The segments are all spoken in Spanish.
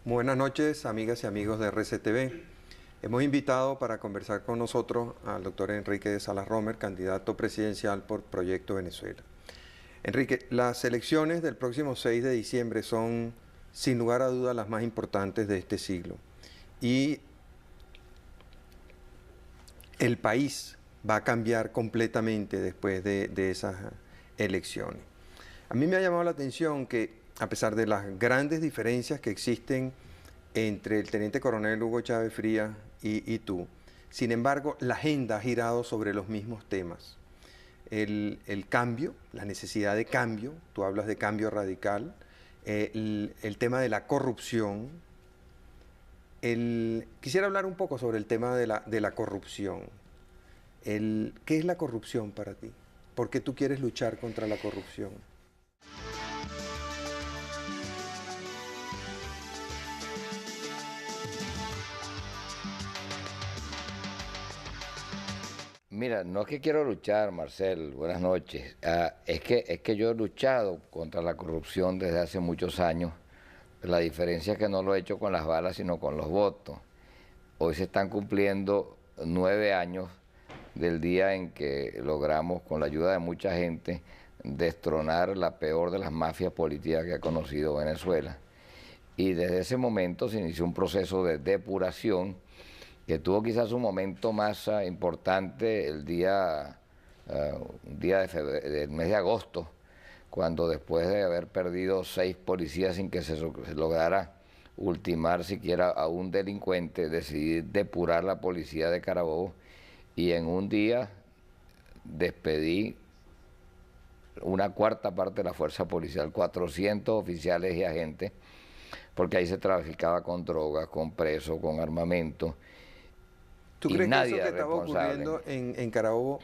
Buenas noches, amigas y amigos de RCTV. Hemos invitado para conversar con nosotros al doctor Enrique de Salas Romer, candidato presidencial por Proyecto Venezuela. Enrique, las elecciones del próximo 6 de diciembre son, sin lugar a dudas, las más importantes de este siglo. Y el país va a cambiar completamente después de esas elecciones. A mí me ha llamado la atención que, a pesar de las grandes diferencias que existen entre el teniente coronel Hugo Chávez Frías y tú, sin embargo, la agenda ha girado sobre los mismos temas. El cambio, la necesidad de cambio, tú hablas de cambio radical, el tema de la corrupción. Quisiera hablar un poco sobre el tema de la corrupción. ¿Qué es la corrupción para ti? ¿Por qué tú quieres luchar contra la corrupción? Mira, no es que quiero luchar, Marcel, buenas noches. Es que yo he luchado contra la corrupción desde hace muchos años. La diferencia es que no lo he hecho con las balas, sino con los votos. Hoy se están cumpliendo 9 años del día en que logramos, con la ayuda de mucha gente, destronar la peor de las mafias políticas que ha conocido Venezuela. Y desde ese momento se inició un proceso de depuración que tuvo quizás un momento más importante un día del mes de agosto, cuando después de haber perdido 6 policías sin que se lograra ultimar siquiera a un delincuente, decidí depurar la policía de Carabobo y en un día despedí una cuarta parte de la fuerza policial, 400 oficiales y agentes, porque ahí se traficaba con drogas, con presos, con armamento. ¿Tú Y crees que eso nadie que es estaba responsable. ocurriendo en Carabobo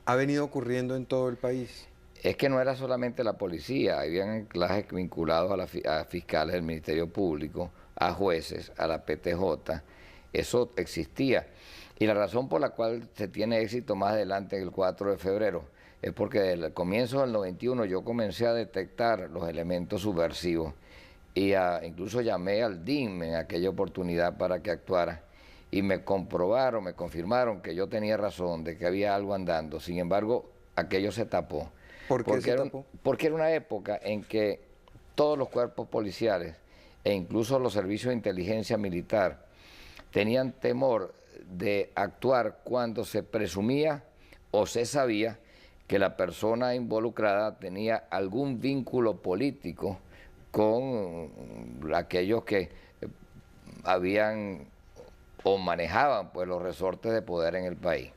ha venido ocurriendo en todo el país? Es que no era solamente la policía, habían anclajes vinculados a fiscales del Ministerio Público, a jueces, a la PTJ, eso existía. Y la razón por la cual se tiene éxito más adelante, el 4 de febrero, es porque desde el comienzo del 91 yo comencé a detectar los elementos subversivos y incluso llamé al DIM en aquella oportunidad para que actuara. Y me comprobaron, me confirmaron que yo tenía razón, de que había algo andando. Sin embargo, aquello se tapó. ¿Por qué se tapó? Porque era una época en que todos los cuerpos policiales e incluso los servicios de inteligencia militar tenían temor de actuar cuando se presumía o se sabía que la persona involucrada tenía algún vínculo político con aquellos que habían o manejaban pues los resortes de poder en el país.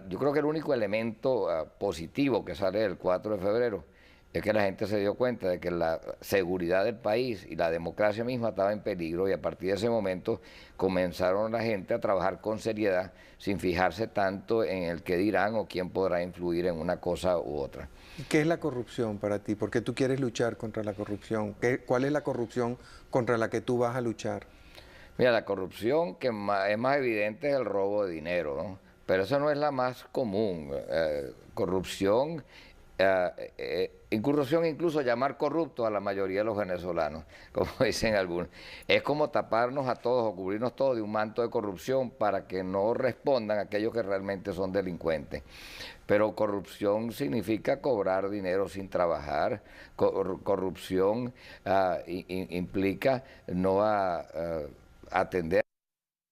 Yo creo que el único elemento positivo que sale del 4 de febrero es que la gente se dio cuenta de que la seguridad del país y la democracia misma estaba en peligro, y a partir de ese momento comenzaron la gente a trabajar con seriedad sin fijarse tanto en el qué dirán o quién podrá influir en una cosa u otra. ¿Qué es la corrupción para ti? ¿Por qué tú quieres luchar contra la corrupción? ¿Cuál es la corrupción contra la que tú vas a luchar? Mira, la corrupción que es más evidente es el robo de dinero, ¿no? Pero esa no es la más común. Corrupción, incursión, incluso llamar corrupto a la mayoría de los venezolanos, como dicen algunos. Es como taparnos a todos o cubrirnos todos de un manto de corrupción para que no respondan aquellos que realmente son delincuentes. Pero corrupción significa cobrar dinero sin trabajar. Corrupción implica no atender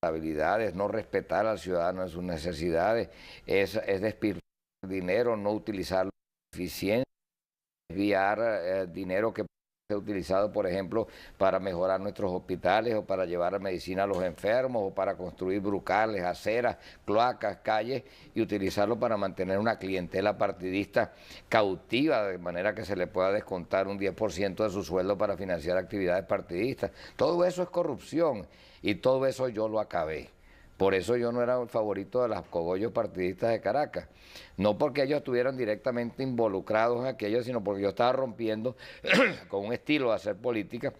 habilidades, no respetar al ciudadano en sus necesidades, es despilfarrar dinero, no utilizarlo con eficiencia, desviar dinero que puede ser utilizado, por ejemplo, para mejorar nuestros hospitales o para llevar medicina a los enfermos o para construir brucales, aceras, cloacas, calles, y utilizarlo para mantener una clientela partidista cautiva, de manera que se le pueda descontar un 10% de su sueldo para financiar actividades partidistas. Todo eso es corrupción y todo eso yo lo acabé. Por eso yo no era el favorito de los cogollos partidistas de Caracas. No porque ellos estuvieran directamente involucrados en aquello, sino porque yo estaba rompiendo con un estilo de hacer política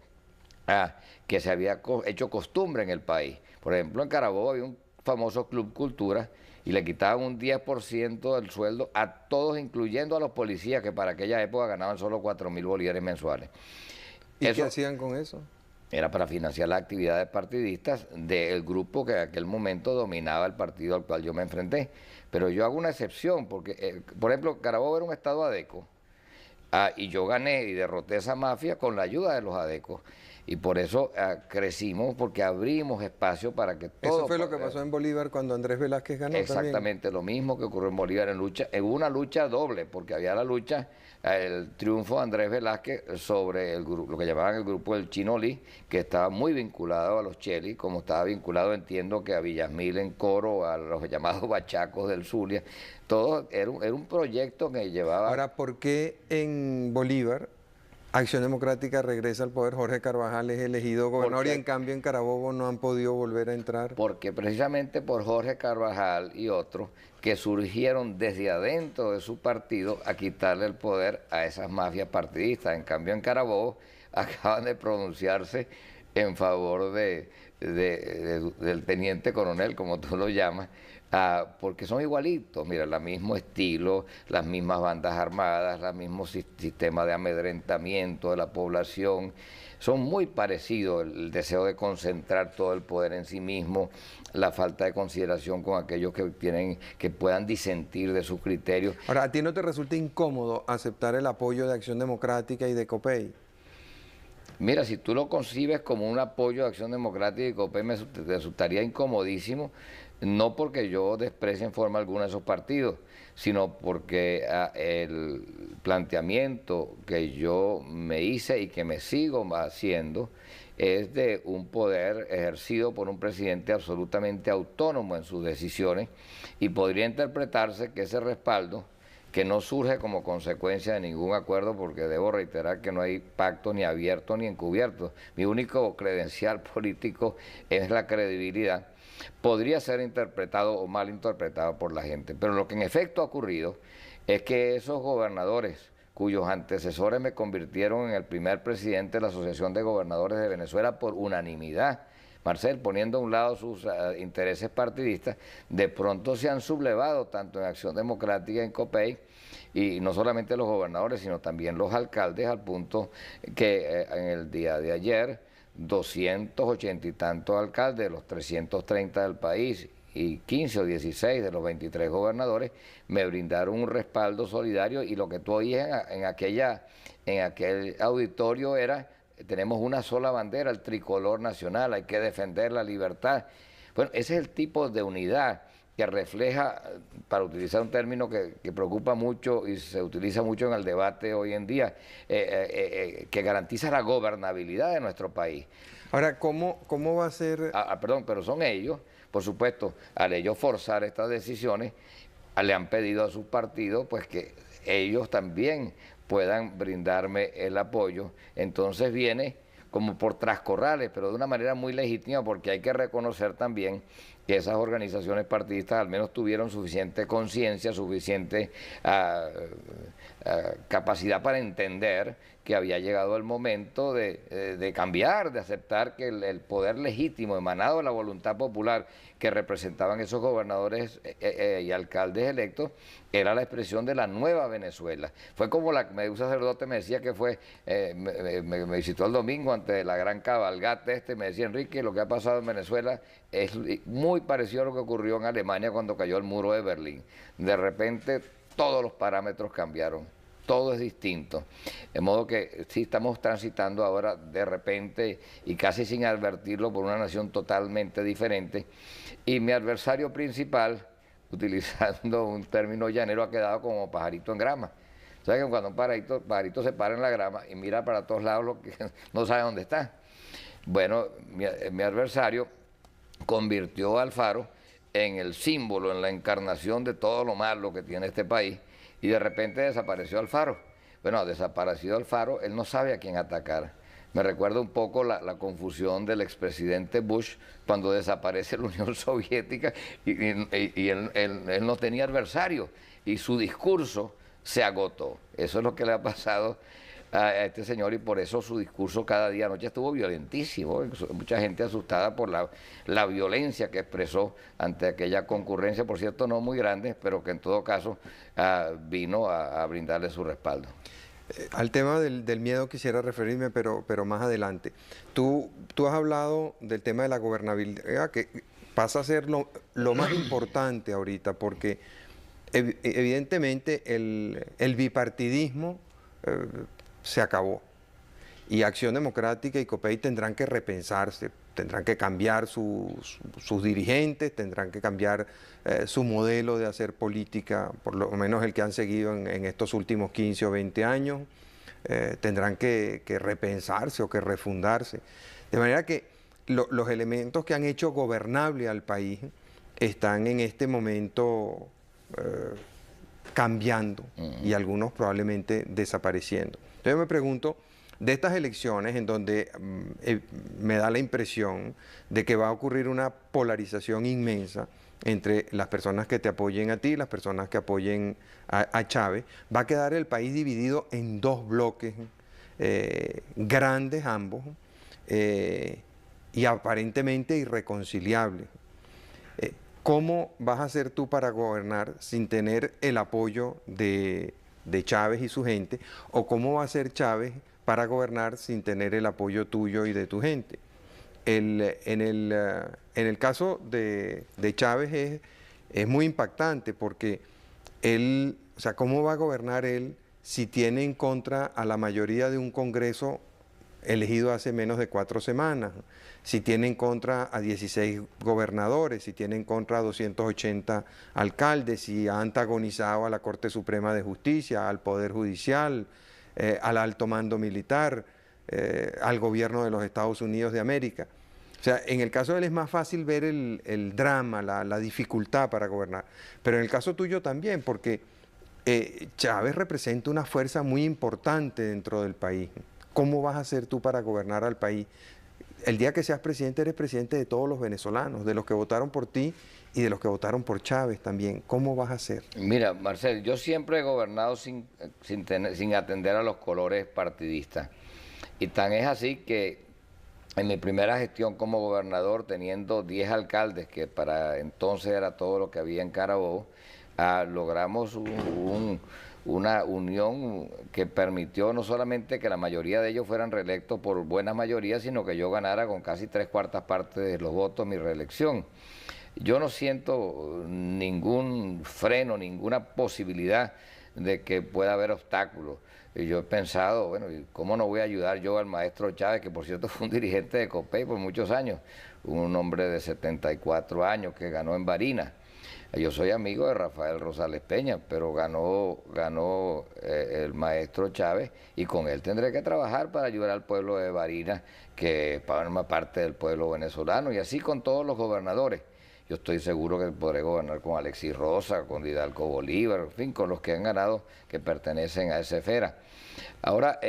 que se había hecho costumbre en el país. Por ejemplo, en Carabobo había un famoso Club Cultura y le quitaban un 10% del sueldo a todos, incluyendo a los policías, que para aquella época ganaban solo 4.000 bolívares mensuales. ¿Y qué hacían con eso? Era para financiar las actividades partidistas del grupo que en aquel momento dominaba el partido al cual yo me enfrenté. Pero yo hago una excepción, porque, por ejemplo, Carabobo era un estado adeco, y yo gané y derroté esa mafia con la ayuda de los adecos. Y por eso crecimos, porque abrimos espacio para que todo... Eso fue lo que pasó en Bolívar cuando Andrés Velázquez ganó exactamente también. lo mismo que ocurrió en Bolívar en lucha. Hubo una lucha doble, porque había la lucha, el triunfo de Andrés Velázquez sobre el grupo, lo que llamaban el grupo del Chinolí, que estaba muy vinculado a los Chelis, como estaba vinculado, entiendo, que a Villasmil en Coro, a los llamados bachacos del Zulia. Todo era un proyecto que llevaba... Ahora, ¿por qué en Bolívar Acción Democrática regresa al poder? Jorge Carvajal es elegido gobernador y en cambio en Carabobo no han podido volver a entrar. Porque precisamente por Jorge Carvajal y otros que surgieron desde adentro de su partido a quitarle el poder a esas mafias partidistas. En cambio en Carabobo acaban de pronunciarse en favor del teniente coronel, como tú lo llamas, porque son igualitos, mira, el mismo estilo, las mismas bandas armadas, el mismo sistema de amedrentamiento de la población, son muy parecidos, el deseo de concentrar todo el poder en sí mismo, la falta de consideración con aquellos que puedan disentir de sus criterios. Ahora, ¿a ti no te resulta incómodo aceptar el apoyo de Acción Democrática y de COPEI? Mira, si tú lo concibes como un apoyo de Acción Democrática y COPEI, me resultaría incomodísimo, no porque yo desprecie en forma alguna esos partidos, sino porque el planteamiento que yo me hice y que me sigo haciendo es de un poder ejercido por un presidente absolutamente autónomo en sus decisiones, y podría interpretarse que ese respaldo, que no surge como consecuencia de ningún acuerdo, porque debo reiterar que no hay pacto ni abierto ni encubierto, mi único credencial político es la credibilidad, podría ser interpretado o mal interpretado por la gente. Pero lo que en efecto ha ocurrido es que esos gobernadores, cuyos antecesores me convirtieron en el primer presidente de la Asociación de Gobernadores de Venezuela por unanimidad, Marcel, poniendo a un lado sus intereses partidistas, de pronto se han sublevado tanto en Acción Democrática y en COPEI, y no solamente los gobernadores, sino también los alcaldes, al punto que en el día de ayer 280 y tantos alcaldes de los 330 del país y 15 o 16 de los 23 gobernadores me brindaron un respaldo solidario, y lo que tú oías en aquel auditorio era: tenemos una sola bandera, el tricolor nacional, hay que defender la libertad. Bueno, ese es el tipo de unidad que refleja, para utilizar un término que preocupa mucho y se utiliza mucho en el debate hoy en día, que garantiza la gobernabilidad de nuestro país. Ahora, ¿cómo va a ser? Perdón, pero son ellos, por supuesto, al ellos forzar estas decisiones, le han pedido a sus partidos pues que ellos también puedan brindarme el apoyo. Entonces viene como por trascorrales, pero de una manera muy legítima, porque hay que reconocer también que esas organizaciones partidistas al menos tuvieron suficiente conciencia, suficiente capacidad para entender que había llegado el momento de cambiar, de aceptar que el poder legítimo emanado de la voluntad popular que representaban esos gobernadores y alcaldes electos era la expresión de la nueva Venezuela. Fue como un sacerdote me decía que fue, me visitó el domingo ante la gran cabalgata me decía: Enrique, lo que ha pasado en Venezuela es muy parecido a lo que ocurrió en Alemania cuando cayó el muro de Berlín. De repente todos los parámetros cambiaron, todo es distinto. De modo que sí estamos transitando ahora de repente y casi sin advertirlo por una nación totalmente diferente. Y mi adversario principal, utilizando un término llanero, ha quedado como pajarito en grama. ¿Sabes que cuando un pajarito se para en la grama y mira para todos lados, lo que no sabe dónde está? Bueno, mi adversario convirtió a Alfaro en el símbolo, en la encarnación de todo lo malo que tiene este país, y de repente desapareció Alfaro. Bueno, desaparecido Alfaro, él no sabe a quién atacar. Me recuerda un poco la confusión del expresidente Bush cuando desaparece la Unión Soviética y él no tenía adversario y su discurso se agotó. Eso es lo que le ha pasado a este señor, y por eso su discurso cada día anoche estuvo violentísimo. Mucha gente asustada por la violencia que expresó ante aquella concurrencia, por cierto, no muy grande, pero que en todo caso vino a brindarle su respaldo. Al tema del miedo quisiera referirme, pero más adelante. Tú has hablado del tema de la gobernabilidad, que pasa a ser lo más importante ahorita, porque evidentemente el bipartidismo se acabó. Y Acción Democrática y COPEI tendrán que repensarse, tendrán que cambiar sus dirigentes, tendrán que cambiar su modelo de hacer política, por lo menos el que han seguido en estos últimos 15 o 20 años, tendrán que repensarse o que refundarse. De manera que los elementos que han hecho gobernable al país están en este momento cambiando y algunos probablemente desapareciendo. Entonces me pregunto, de estas elecciones en donde me da la impresión de que va a ocurrir una polarización inmensa entre las personas que te apoyen a ti y las personas que apoyen a Chávez, va a quedar el país dividido en dos bloques grandes ambos y aparentemente irreconciliables. ¿Cómo vas a hacer tú para gobernar sin tener el apoyo de Chávez y su gente? ¿O cómo va a ser Chávez para gobernar sin tener el apoyo tuyo y de tu gente? En el caso de Chávez es muy impactante porque él, o sea, ¿cómo va a gobernar él si tiene en contra a la mayoría de un Congreso elegido hace menos de 4 semanas? Si tiene en contra a 16 gobernadores, si tiene en contra a 280 alcaldes, si ha antagonizado a la Corte Suprema de Justicia, al Poder Judicial, al alto mando militar, al gobierno de los Estados Unidos de América. O sea, en el caso de él es más fácil ver el drama, la dificultad para gobernar, pero en el caso tuyo también, porque Chávez representa una fuerza muy importante dentro del país. ¿Cómo vas a hacer tú para gobernar al país? El día que seas presidente, eres presidente de todos los venezolanos, de los que votaron por ti y de los que votaron por Chávez también. ¿Cómo vas a hacer? Mira, Marcel, yo siempre he gobernado sin atender a los colores partidistas. Y tan es así que en mi primera gestión como gobernador, teniendo 10 alcaldes, que para entonces era todo lo que había en Carabobo, logramos una unión que permitió no solamente que la mayoría de ellos fueran reelectos por buena mayoría, sino que yo ganara con casi 3/4 partes de los votos mi reelección. Yo no siento ningún freno, ninguna posibilidad de que pueda haber obstáculos. Y yo he pensado, bueno, ¿cómo no voy a ayudar yo al maestro Chávez, que por cierto fue un dirigente de COPEI por muchos años, un hombre de 74 años que ganó en Barinas? Yo soy amigo de Rafael Rosales Peña, pero ganó el maestro Chávez, y con él tendré que trabajar para ayudar al pueblo de Barinas, que forma parte del pueblo venezolano, y así con todos los gobernadores. Yo estoy seguro que podré gobernar con Alexis Rosa, con Hidalgo Bolívar, en fin, con los que han ganado, que pertenecen a esa esfera. Ahora,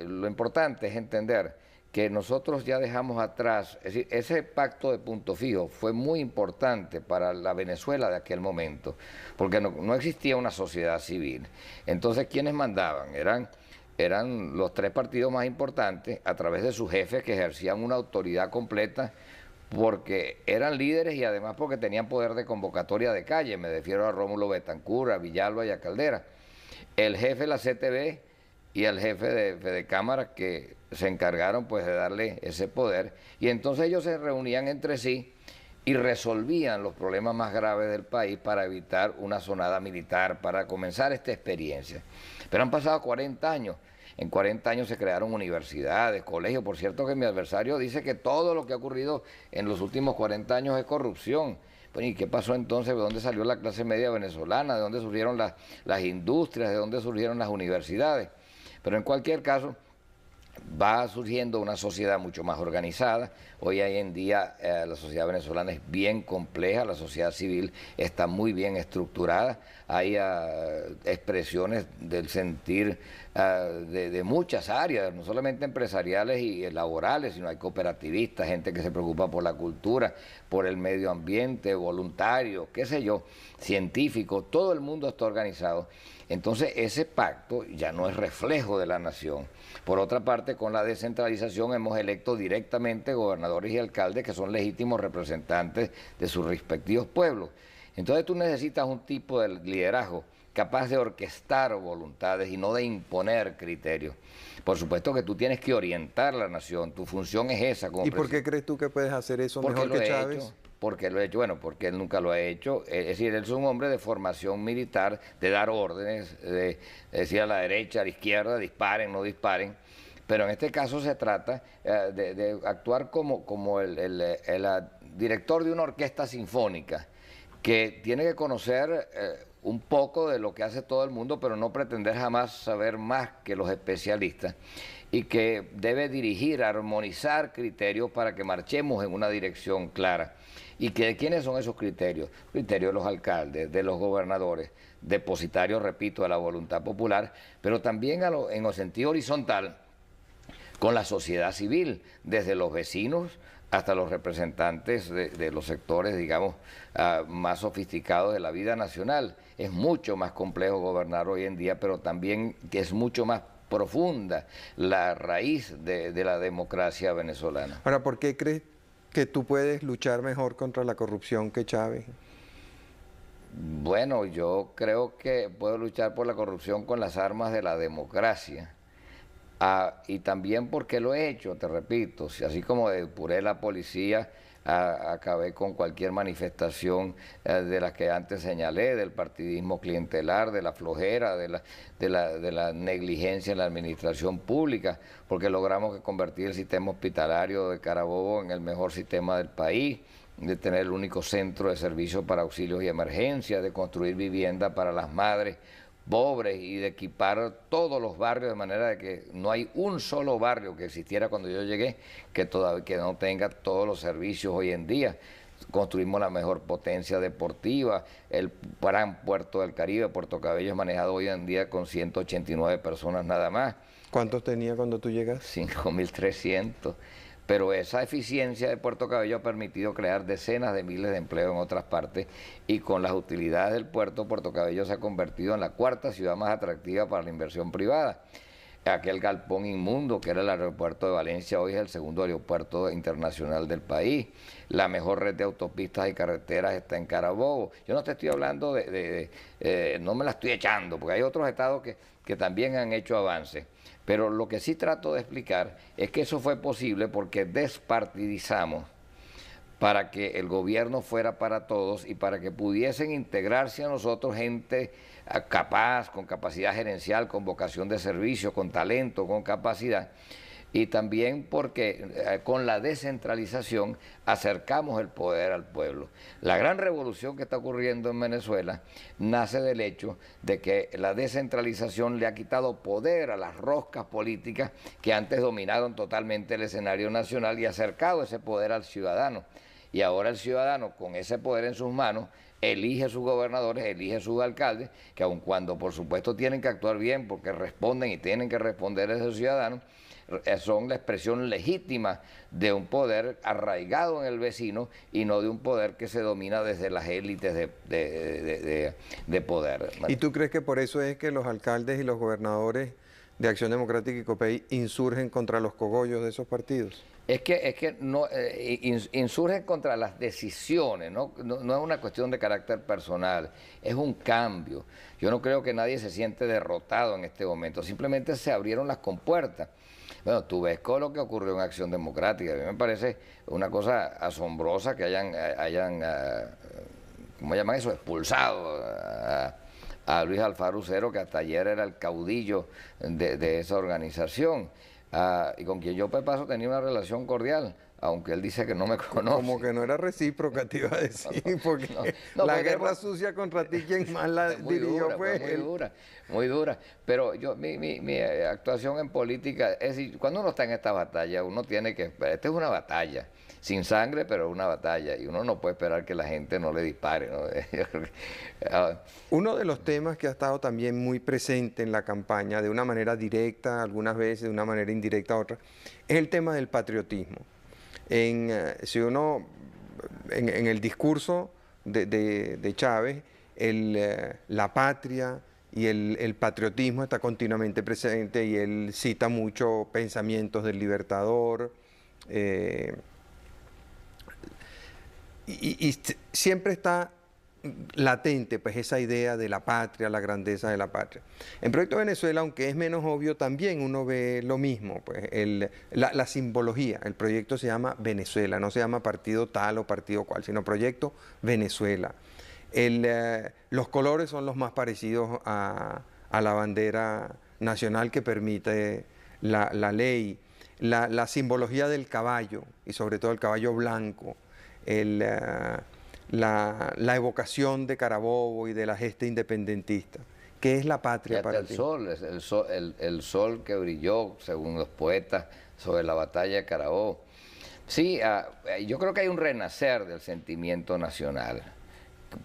lo importante es entender que nosotros ya dejamos atrás, es decir, ese pacto de Punto Fijo fue muy importante para la Venezuela de aquel momento, porque no existía una sociedad civil. Entonces, ¿quiénes mandaban? Eran los 3 partidos más importantes, a través de sus jefes, que ejercían una autoridad completa, porque eran líderes y además porque tenían poder de convocatoria de calle. Me refiero a Rómulo Betancourt, a Villalba y a Caldera. El jefe de la CTV y el jefe de Cámara, que se encargaron pues de darle ese poder, y entonces ellos se reunían entre sí y resolvían los problemas más graves del país para evitar una sonada militar, para comenzar esta experiencia. Pero han pasado 40 años. En 40 años se crearon universidades, colegios. Por cierto que mi adversario dice que todo lo que ha ocurrido en los últimos 40 años es corrupción. Bueno, ¿y qué pasó entonces? ¿De dónde salió la clase media venezolana? ¿De dónde surgieron las industrias? ¿De dónde surgieron las universidades? Pero en cualquier caso, va surgiendo una sociedad mucho más organizada. Hoy en día la sociedad venezolana es bien compleja, la sociedad civil está muy bien estructurada, hay expresiones del sentir de muchas áreas, no solamente empresariales y laborales, sino hay cooperativistas, gente que se preocupa por la cultura, por el medio ambiente, voluntarios, qué sé yo, científicos, todo el mundo está organizado Entonces ese pacto ya no es reflejo de la nación. Por otra parte, con la descentralización hemos electo directamente gobernadores y alcaldes que son legítimos representantes de sus respectivos pueblos. Entonces tú necesitas un tipo de liderazgo capaz de orquestar voluntades y no de imponer criterios. Por supuesto que tú tienes que orientar a la nación, tu función es esa como ¿Y por qué crees tú que puedes hacer eso mejor que Chávez? Porque lo he hecho, bueno, porque él nunca lo ha hecho. Es decir, él es un hombre de formación militar, de dar órdenes, de decir a la derecha, a la izquierda, disparen, no disparen. Pero en este caso se trata de actuar como el director de una orquesta sinfónica, que tiene que conocer un poco de lo que hace todo el mundo, pero no pretender jamás saber más que los especialistas, y que debe dirigir, armonizar criterios para que marchemos en una dirección clara. ¿Y que quiénes son esos criterios? Criterios de los alcaldes, de los gobernadores, depositarios, repito, de la voluntad popular, pero también en el sentido horizontal, con la sociedad civil, desde los vecinos hasta los representantes de los sectores, digamos, más sofisticados de la vida nacional. Es mucho más complejo gobernar hoy en día, pero también es mucho más profunda la raíz de la democracia venezolana. Ahora, ¿por qué crees que tú puedes luchar mejor contra la corrupción que Chávez? Bueno, yo creo que puedo luchar por la corrupción con las armas de la democracia. Y también porque lo he hecho, te repito, así como depuré la policía, acabé con cualquier manifestación de las que antes señalé, del partidismo clientelar, de la flojera, de la negligencia en la administración pública, porque logramos convertir el sistema hospitalario de Carabobo en el mejor sistema del país, de tener el único centro de servicios para auxilios y emergencias, de construir vivienda para las madres pobres y de equipar todos los barrios de manera de que no hay un solo barrio que existiera cuando yo llegué que no tenga todos los servicios hoy en día. Construimos la mejor potencia deportiva, el gran puerto del Caribe, Puerto Cabello, es manejado hoy en día con 189 personas nada más. ¿Cuántos tenía cuando tú llegas? 5.300. Pero esa eficiencia de Puerto Cabello ha permitido crear decenas de miles de empleos en otras partes, y con las utilidades del puerto, Puerto Cabello se ha convertido en la cuarta ciudad más atractiva para la inversión privada. Aquel galpón inmundo que era el aeropuerto de Valencia hoy es el segundo aeropuerto internacional del país. La mejor red de autopistas y carreteras está en Carabobo. Yo no te estoy hablando no me la estoy echando, porque hay otros estados que también han hecho avances. Pero lo que sí trato de explicar es que eso fue posible porque despartidizamos para que el gobierno fuera para todos y para que pudiesen integrarse a nosotros gente capaz, con capacidad gerencial, con vocación de servicio, con talento, con capacidad. Y también porque con la descentralización acercamos el poder al pueblo. La gran revolución que está ocurriendo en Venezuela nace del hecho de que la descentralización le ha quitado poder a las roscas políticas que antes dominaron totalmente el escenario nacional y ha acercado ese poder al ciudadano. Y ahora el ciudadano, con ese poder en sus manos, elige sus gobernadores, elige sus alcaldes, que aun cuando por supuesto tienen que actuar bien porque responden y tienen que responder a esos ciudadanos, son la expresión legítima de un poder arraigado en el vecino y no de un poder que se domina desde las élites de poder. ¿Y tú crees que por eso es que los alcaldes y los gobernadores de Acción Democrática y COPEI insurgen contra los cogollos de esos partidos? Es que no, insurgen contra las decisiones, no es una cuestión de carácter personal, es un cambio. Yo no creo que nadie se siente derrotado en este momento, simplemente se abrieron las compuertas. Bueno, tú ves con lo que ocurrió en Acción Democrática. A mí me parece una cosa asombrosa que hayan ¿cómo llaman eso? Expulsado a Luis Alfaro Usero, que hasta ayer era el caudillo de esa organización, y con quien yo pues, paso tenía una relación cordial, aunque él dice que no me conoce. Como que no era recíproca, te iba a decir, porque la guerra sucia contra ti, quien más la dirigió fue él. Muy dura, pero mi actuación en política, es decir, cuando uno está en esta batalla, uno tiene que, esta es una batalla, sin sangre, pero una batalla, y uno no puede esperar que la gente no le dispare, ¿no? Uno de los temas que ha estado también muy presente en la campaña, de una manera directa, algunas veces, de una manera indirecta, otra, es el tema del patriotismo. Si uno, en el discurso de Chávez, la patria, y el patriotismo está continuamente presente y él cita mucho pensamientos del Libertador. Y siempre está latente pues esa idea de la patria, la grandeza de la patria. En Proyecto Venezuela, aunque es menos obvio, también uno ve lo mismo, pues la simbología. El proyecto se llama Venezuela, no se llama partido tal o partido cual, sino Proyecto Venezuela. Los colores son los más parecidos a la bandera nacional que permite la ley, la simbología del caballo y sobre todo el caballo blanco, la evocación de Carabobo y de la gesta independentista. ¿Qué es la patria para ti? El sol que brilló, según los poetas, sobre la batalla de Carabobo. Sí, yo creo que hay un renacer del sentimiento nacional.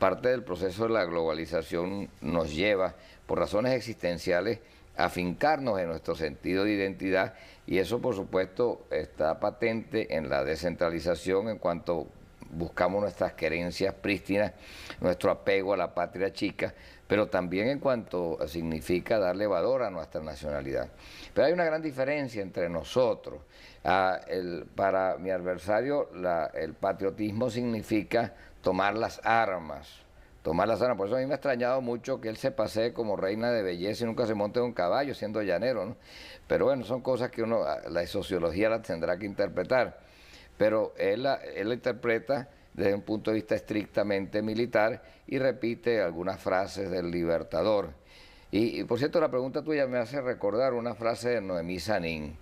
Parte del proceso de la globalización nos lleva, por razones existenciales, a afincarnos en nuestro sentido de identidad, y eso, por supuesto, está patente en la descentralización en cuanto buscamos nuestras querencias prístinas, nuestro apego a la patria chica, pero también en cuanto significa darle valor a nuestra nacionalidad. Pero hay una gran diferencia entre nosotros. Para mi adversario, el patriotismo significa tomar las armas. Por eso a mí me ha extrañado mucho que él se pasee como reina de belleza y nunca se monte en un caballo siendo llanero, ¿no? Pero bueno, son cosas que la sociología las tendrá que interpretar. Pero él la interpreta desde un punto de vista estrictamente militar y repite algunas frases del Libertador. Y por cierto, la pregunta tuya me hace recordar una frase de Noemí Sanín,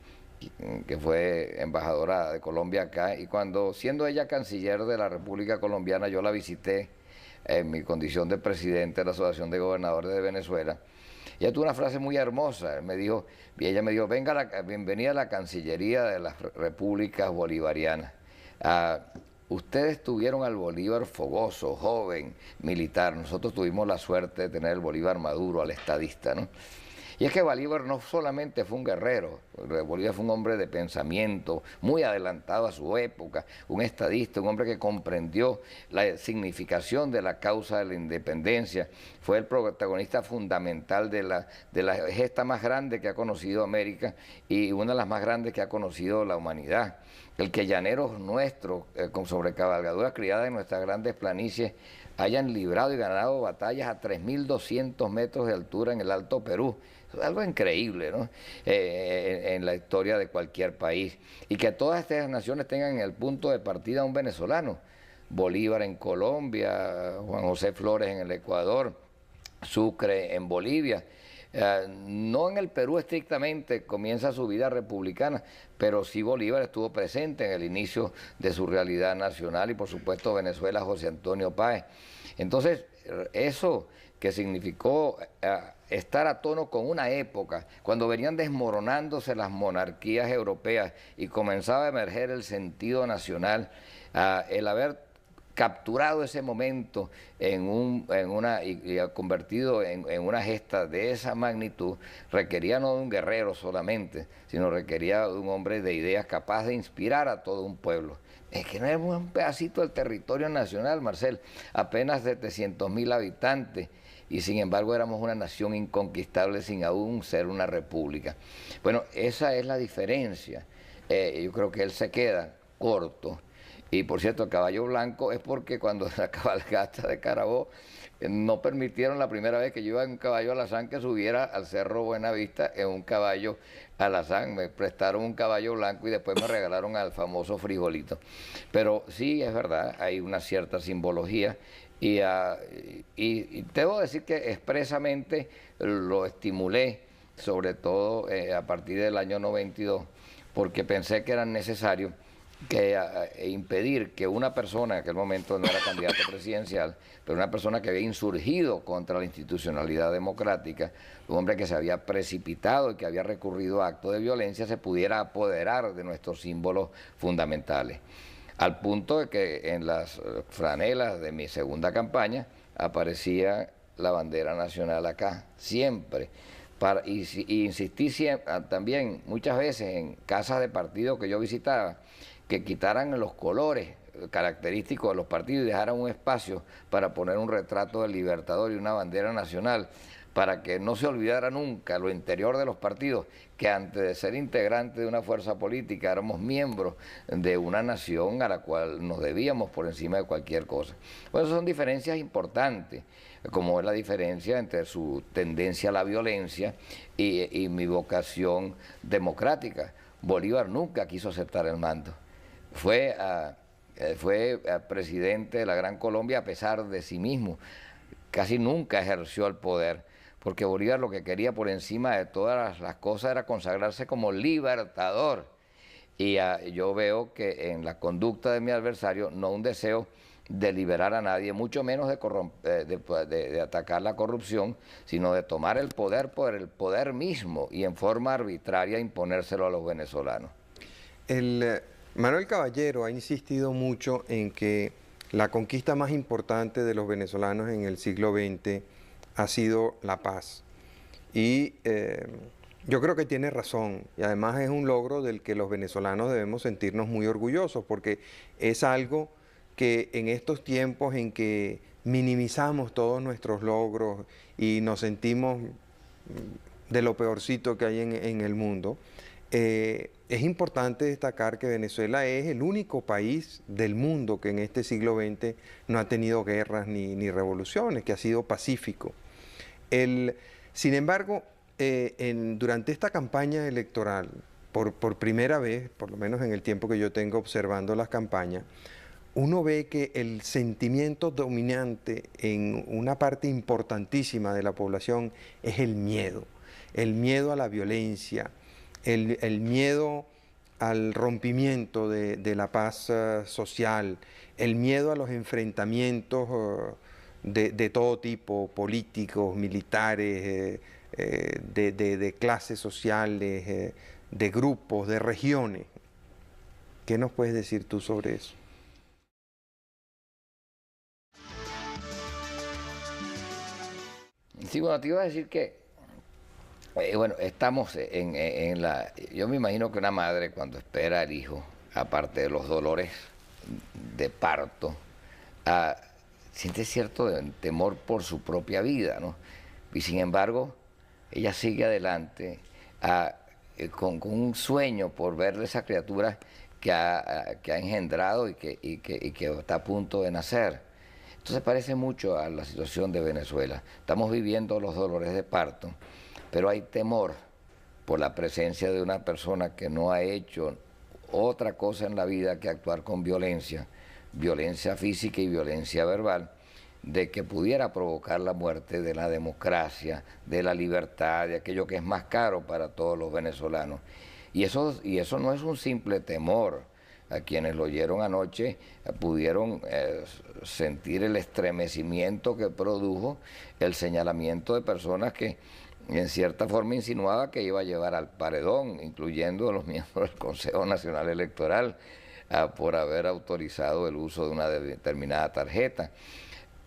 que fue embajadora de Colombia acá, y cuando, siendo ella canciller de la República Colombiana, yo la visité en mi condición de presidente de la Asociación de Gobernadores de Venezuela. Ella tuvo una frase muy hermosa. Ella me dijo, bienvenida a la Cancillería de las Repúblicas Bolivarianas. Ustedes tuvieron al Bolívar fogoso, joven, militar. Nosotros tuvimos la suerte de tener el Bolívar maduro, al estadista, ¿no? Y es que Bolívar no solamente fue un guerrero, Bolívar fue un hombre de pensamiento, muy adelantado a su época, un estadista, un hombre que comprendió la significación de la causa de la independencia, fue el protagonista fundamental de la gesta más grande que ha conocido América y una de las más grandes que ha conocido la humanidad. El que llaneros nuestros, con sobrecabalgaduras criadas en nuestras grandes planicies, hayan librado y ganado batallas a 3.200 metros de altura en el Alto Perú. Es algo increíble, ¿no? En la historia de cualquier país. Y que todas estas naciones tengan en el punto de partida a un venezolano. Bolívar en Colombia, Juan José Flores en el Ecuador, Sucre en Bolivia. No en el Perú estrictamente comienza su vida republicana, pero sí Bolívar estuvo presente en el inicio de su realidad nacional y por supuesto Venezuela, José Antonio Páez. Entonces, eso que significó estar a tono con una época, cuando venían desmoronándose las monarquías europeas y comenzaba a emerger el sentido nacional, el haber capturado ese momento y convertido en una gesta de esa magnitud, requería no de un guerrero solamente, sino requería de un hombre de ideas capaz de inspirar a todo un pueblo. Es que no es un pedacito del territorio nacional, Marcel, apenas 700.000 habitantes, y sin embargo éramos una nación inconquistable sin aún ser una república. Bueno, esa es la diferencia. Yo creo que él se queda corto. Y por cierto, el caballo blanco es porque cuando la cabalgata de Carabobo no permitieron la primera vez que yo iba en un caballo alazán que subiera al Cerro Buenavista en un caballo alazán. Me prestaron un caballo blanco y después me regalaron al famoso frijolito. Pero sí, es verdad, hay una cierta simbología y debo decir que expresamente lo estimulé, sobre todo a partir del año 92, porque pensé que era necesario impedir que una persona, en aquel momento no era candidato presidencial, pero una persona que había insurgido contra la institucionalidad democrática, un hombre que se había precipitado y que había recurrido a actos de violencia, se pudiera apoderar de nuestros símbolos fundamentales. Al punto de que en las franelas de mi segunda campaña aparecía la bandera nacional acá, siempre. Y insistí también muchas veces en casas de partido que yo visitaba, que quitaran los colores característicos de los partidos y dejaran un espacio para poner un retrato del Libertador y una bandera nacional, para que no se olvidara nunca lo interior de los partidos, que antes de ser integrantes de una fuerza política éramos miembros de una nación a la cual nos debíamos por encima de cualquier cosa. Pues son diferencias importantes, como es la diferencia entre su tendencia a la violencia y mi vocación democrática. Bolívar nunca quiso aceptar el mando. Fue presidente de la Gran Colombia a pesar de sí mismo. Casi nunca ejerció el poder, porque Bolívar lo que quería por encima de todas las cosas era consagrarse como libertador. Y yo veo que en la conducta de mi adversario no un deseo de liberar a nadie, mucho menos de atacar la corrupción, sino de tomar el poder por el poder mismo y en forma arbitraria imponérselo a los venezolanos. Manuel Caballero ha insistido mucho en que la conquista más importante de los venezolanos en el siglo XX ha sido la paz. Y yo creo que tiene razón. Y además es un logro del que los venezolanos debemos sentirnos muy orgullosos, porque es algo que en estos tiempos en que minimizamos todos nuestros logros y nos sentimos de lo peorcito que hay en el mundo, es importante destacar que Venezuela es el único país del mundo que en este siglo XX no ha tenido guerras ni revoluciones, que ha sido pacífico. Sin embargo, durante esta campaña electoral, por primera vez, por lo menos en el tiempo que yo tengo observando las campañas, uno ve que el sentimiento dominante en una parte importantísima de la población es el miedo a la violencia, el miedo al rompimiento de la paz social, el miedo a los enfrentamientos de todo tipo, políticos, militares, de clases sociales, de grupos, de regiones. ¿Qué nos puedes decir tú sobre eso? Sí, bueno, te iba a decir que bueno, estamos en la... Yo me imagino que una madre cuando espera al hijo, aparte de los dolores de parto, siente cierto temor por su propia vida, ¿no? Y sin embargo, ella sigue adelante con un sueño por ver esa criatura que ha engendrado y que está a punto de nacer. Entonces parece mucho a la situación de Venezuela. Estamos viviendo los dolores de parto, pero hay temor por la presencia de una persona que no ha hecho otra cosa en la vida que actuar con violencia, violencia física y violencia verbal, de que pudiera provocar la muerte de la democracia, de la libertad, de aquello que es más caro para todos los venezolanos. Y eso no es un simple temor. A quienes lo oyeron anoche pudieron sentir el estremecimiento que produjo el señalamiento de personas que en cierta forma insinuaba que iba a llevar al paredón, incluyendo a los miembros del Consejo Nacional Electoral, por haber autorizado el uso de una determinada tarjeta.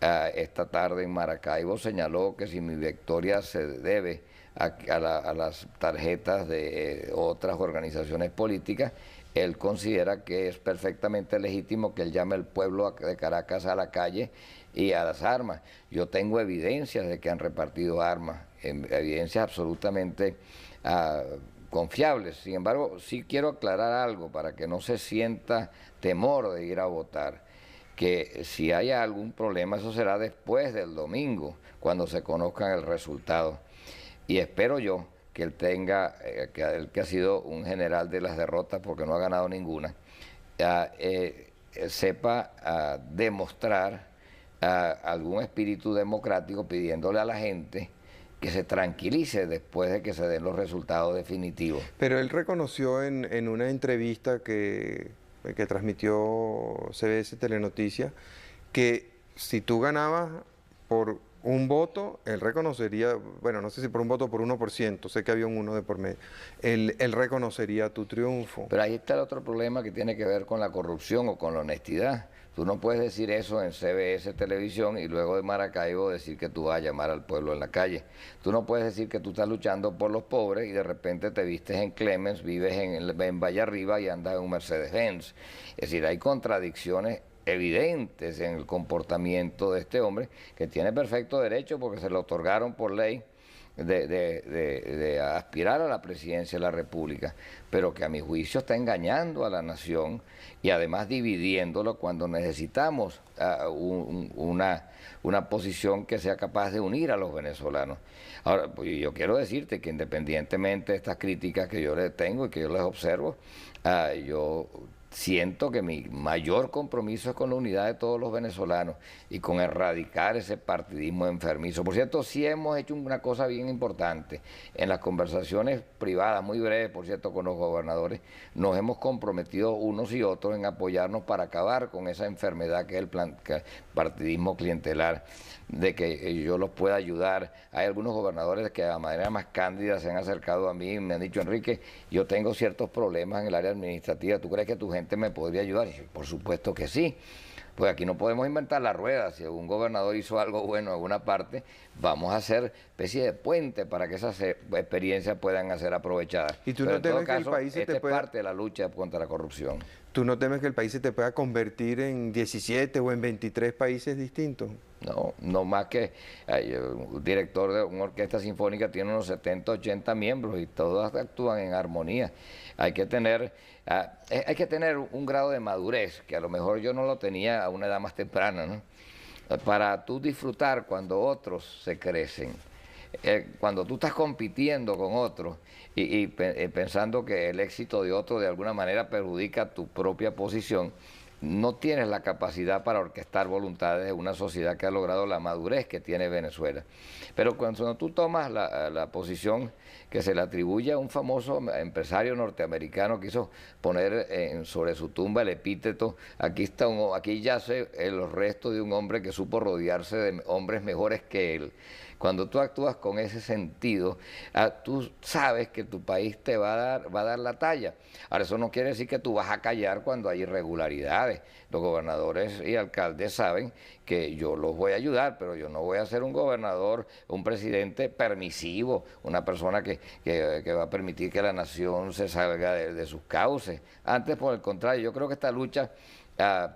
Esta tarde en Maracaibo señaló que si mi victoria se debe a las tarjetas de otras organizaciones políticas, él considera que es perfectamente legítimo que él llame al pueblo de Caracas a la calle y a las armas. Yo tengo evidencias de que han repartido armas, evidencias absolutamente confiables. Sin embargo, sí quiero aclarar algo para que no se sienta temor de ir a votar, que si hay algún problema eso será después del domingo, cuando se conozcan el resultado. Y espero yo que él tenga, que ha sido un general de las derrotas porque no ha ganado ninguna, sepa demostrar algún espíritu democrático pidiéndole a la gente que se tranquilice después de que se den los resultados definitivos. Pero él reconoció en una entrevista que transmitió CBS Telenoticias que si tú ganabas por un voto, él reconocería, bueno, no sé si por un voto o por 1%, sé que había un 1 de por medio, él reconocería tu triunfo. Pero ahí está el otro problema que tiene que ver con la corrupción o con la honestidad. Tú no puedes decir eso en CBS Televisión y luego de Maracaibo decir que tú vas a llamar al pueblo en la calle. Tú no puedes decir que tú estás luchando por los pobres y de repente te vistes en Clemens, vives en Valle Arriba y andas en un Mercedes-Benz. Es decir, hay contradicciones evidentes en el comportamiento de este hombre, que tiene perfecto derecho porque se le otorgaron por ley de aspirar a la presidencia de la República, pero que a mi juicio está engañando a la nación y además dividiéndolo cuando necesitamos una posición que sea capaz de unir a los venezolanos. Ahora, pues yo quiero decirte que independientemente de estas críticas que yo les tengo y que yo les observo, yo siento que mi mayor compromiso es con la unidad de todos los venezolanos y con erradicar ese partidismo enfermizo. Por cierto, sí hemos hecho una cosa bien importante. En las conversaciones privadas, muy breves, por cierto, con los gobernadores, nos hemos comprometido unos y otros en apoyarnos para acabar con esa enfermedad que es el partidismo clientelar, de que yo los pueda ayudar. Hay algunos gobernadores que de manera más cándida se han acercado a mí y me han dicho: Enrique, yo tengo ciertos problemas en el área administrativa, ¿tú crees que tu gente me podría ayudar? Y yo, por supuesto que sí. Pues aquí no podemos inventar la rueda. Si un gobernador hizo algo bueno en alguna parte, vamos a hacer especie de puente para que esas experiencias puedan ser aprovechadas. ¿Y tú Pero no en todo temes que el caso, país se esta te es pueda... parte de la lucha contra la corrupción. ¿Tú no temes que el país se te pueda convertir en 17 o en 23 países distintos? No, no más que un director de una orquesta sinfónica tiene unos 70, 80 miembros y todos actúan en armonía. Hay que tener un grado de madurez, que a lo mejor yo no lo tenía a una edad más temprana, ¿no? Para tú disfrutar cuando otros se crecen. Cuando tú estás compitiendo con otros y pensando que el éxito de otro de alguna manera perjudica tu propia posición, no tienes la capacidad para orquestar voluntades de una sociedad que ha logrado la madurez que tiene Venezuela. Pero cuando tú tomas la posición que se le atribuye a un famoso empresario norteamericano que hizo poner sobre su tumba el epíteto: aquí yace los restos de un hombre que supo rodearse de hombres mejores que él. Cuando tú actúas con ese sentido, tú sabes que tu país te va a dar la talla. Ahora, eso no quiere decir que tú vas a callar cuando hay irregularidades. Los gobernadores y alcaldes saben que yo los voy a ayudar, pero yo no voy a ser un gobernador, un presidente permisivo, una persona que va a permitir que la nación se salga de sus cauces. Antes, por el contrario, yo creo que esta lucha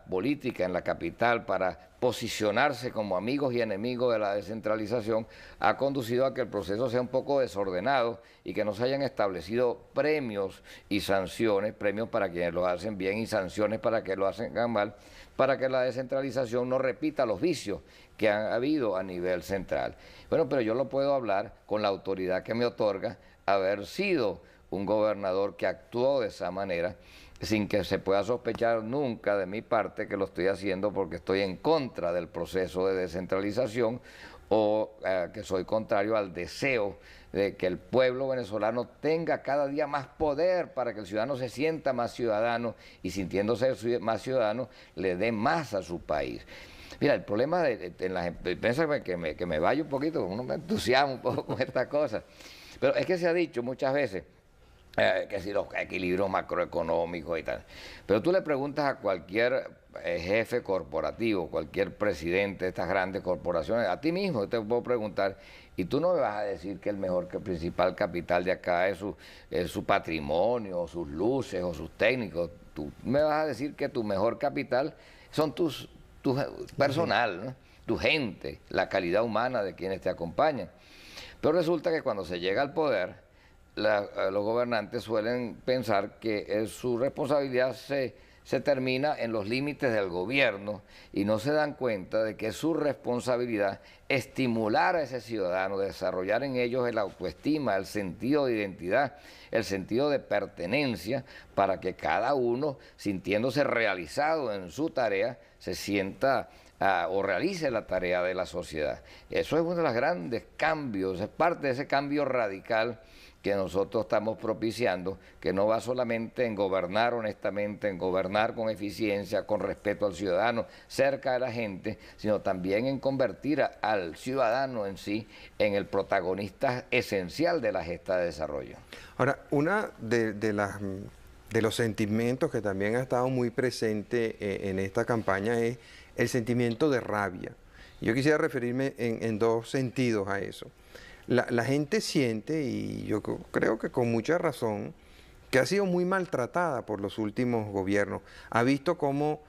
política en la capital para posicionarse como amigos y enemigos de la descentralización ha conducido a que el proceso sea un poco desordenado y que no se hayan establecido premios y sanciones, premios para quienes lo hacen bien y sanciones para quienes lo hacen mal, para que la descentralización no repita los vicios que han habido a nivel central. Bueno, pero yo lo puedo hablar con la autoridad que me otorga haber sido un gobernador que actuó de esa manera, sin que se pueda sospechar nunca de mi parte que lo estoy haciendo porque estoy en contra del proceso de descentralización o que soy contrario al deseo de que el pueblo venezolano tenga cada día más poder para que el ciudadano se sienta más ciudadano y, sintiéndose más ciudadano, le dé más a su país. Mira, el problema en las empresas, que me vaya un poquito, uno me entusiasma un poco con estas cosas, pero es que se ha dicho muchas veces que si los equilibrios macroeconómicos y tal. Pero tú le preguntas a cualquier jefe corporativo, cualquier presidente de estas grandes corporaciones, a ti mismo te puedo preguntar, y tú no me vas a decir que el principal capital de acá es su patrimonio, o sus luces, o sus técnicos. Tú me vas a decir que tu mejor capital son tu personal, ¿no? Tu gente, la calidad humana de quienes te acompañan. Pero resulta que cuando se llega al poder, los gobernantes suelen pensar que su responsabilidad se termina en los límites del gobierno y no se dan cuenta de que es su responsabilidad estimular a ese ciudadano, desarrollar en ellos el autoestima, el sentido de identidad, el sentido de pertenencia, para que cada uno, sintiéndose realizado en su tarea, se sienta o realice la tarea de la sociedad. Eso es uno de los grandes cambios, es parte de ese cambio radical que nosotros estamos propiciando, que no va solamente en gobernar honestamente, en gobernar con eficiencia, con respeto al ciudadano, cerca de la gente, sino también en convertir al ciudadano en sí en el protagonista esencial de la gesta de desarrollo. Ahora, una de los sentimientos que también ha estado muy presente en esta campaña es el sentimiento de rabia. Yo quisiera referirme en dos sentidos a eso. La gente siente, y yo creo que con mucha razón, que ha sido muy maltratada por los últimos gobiernos. Ha visto cómo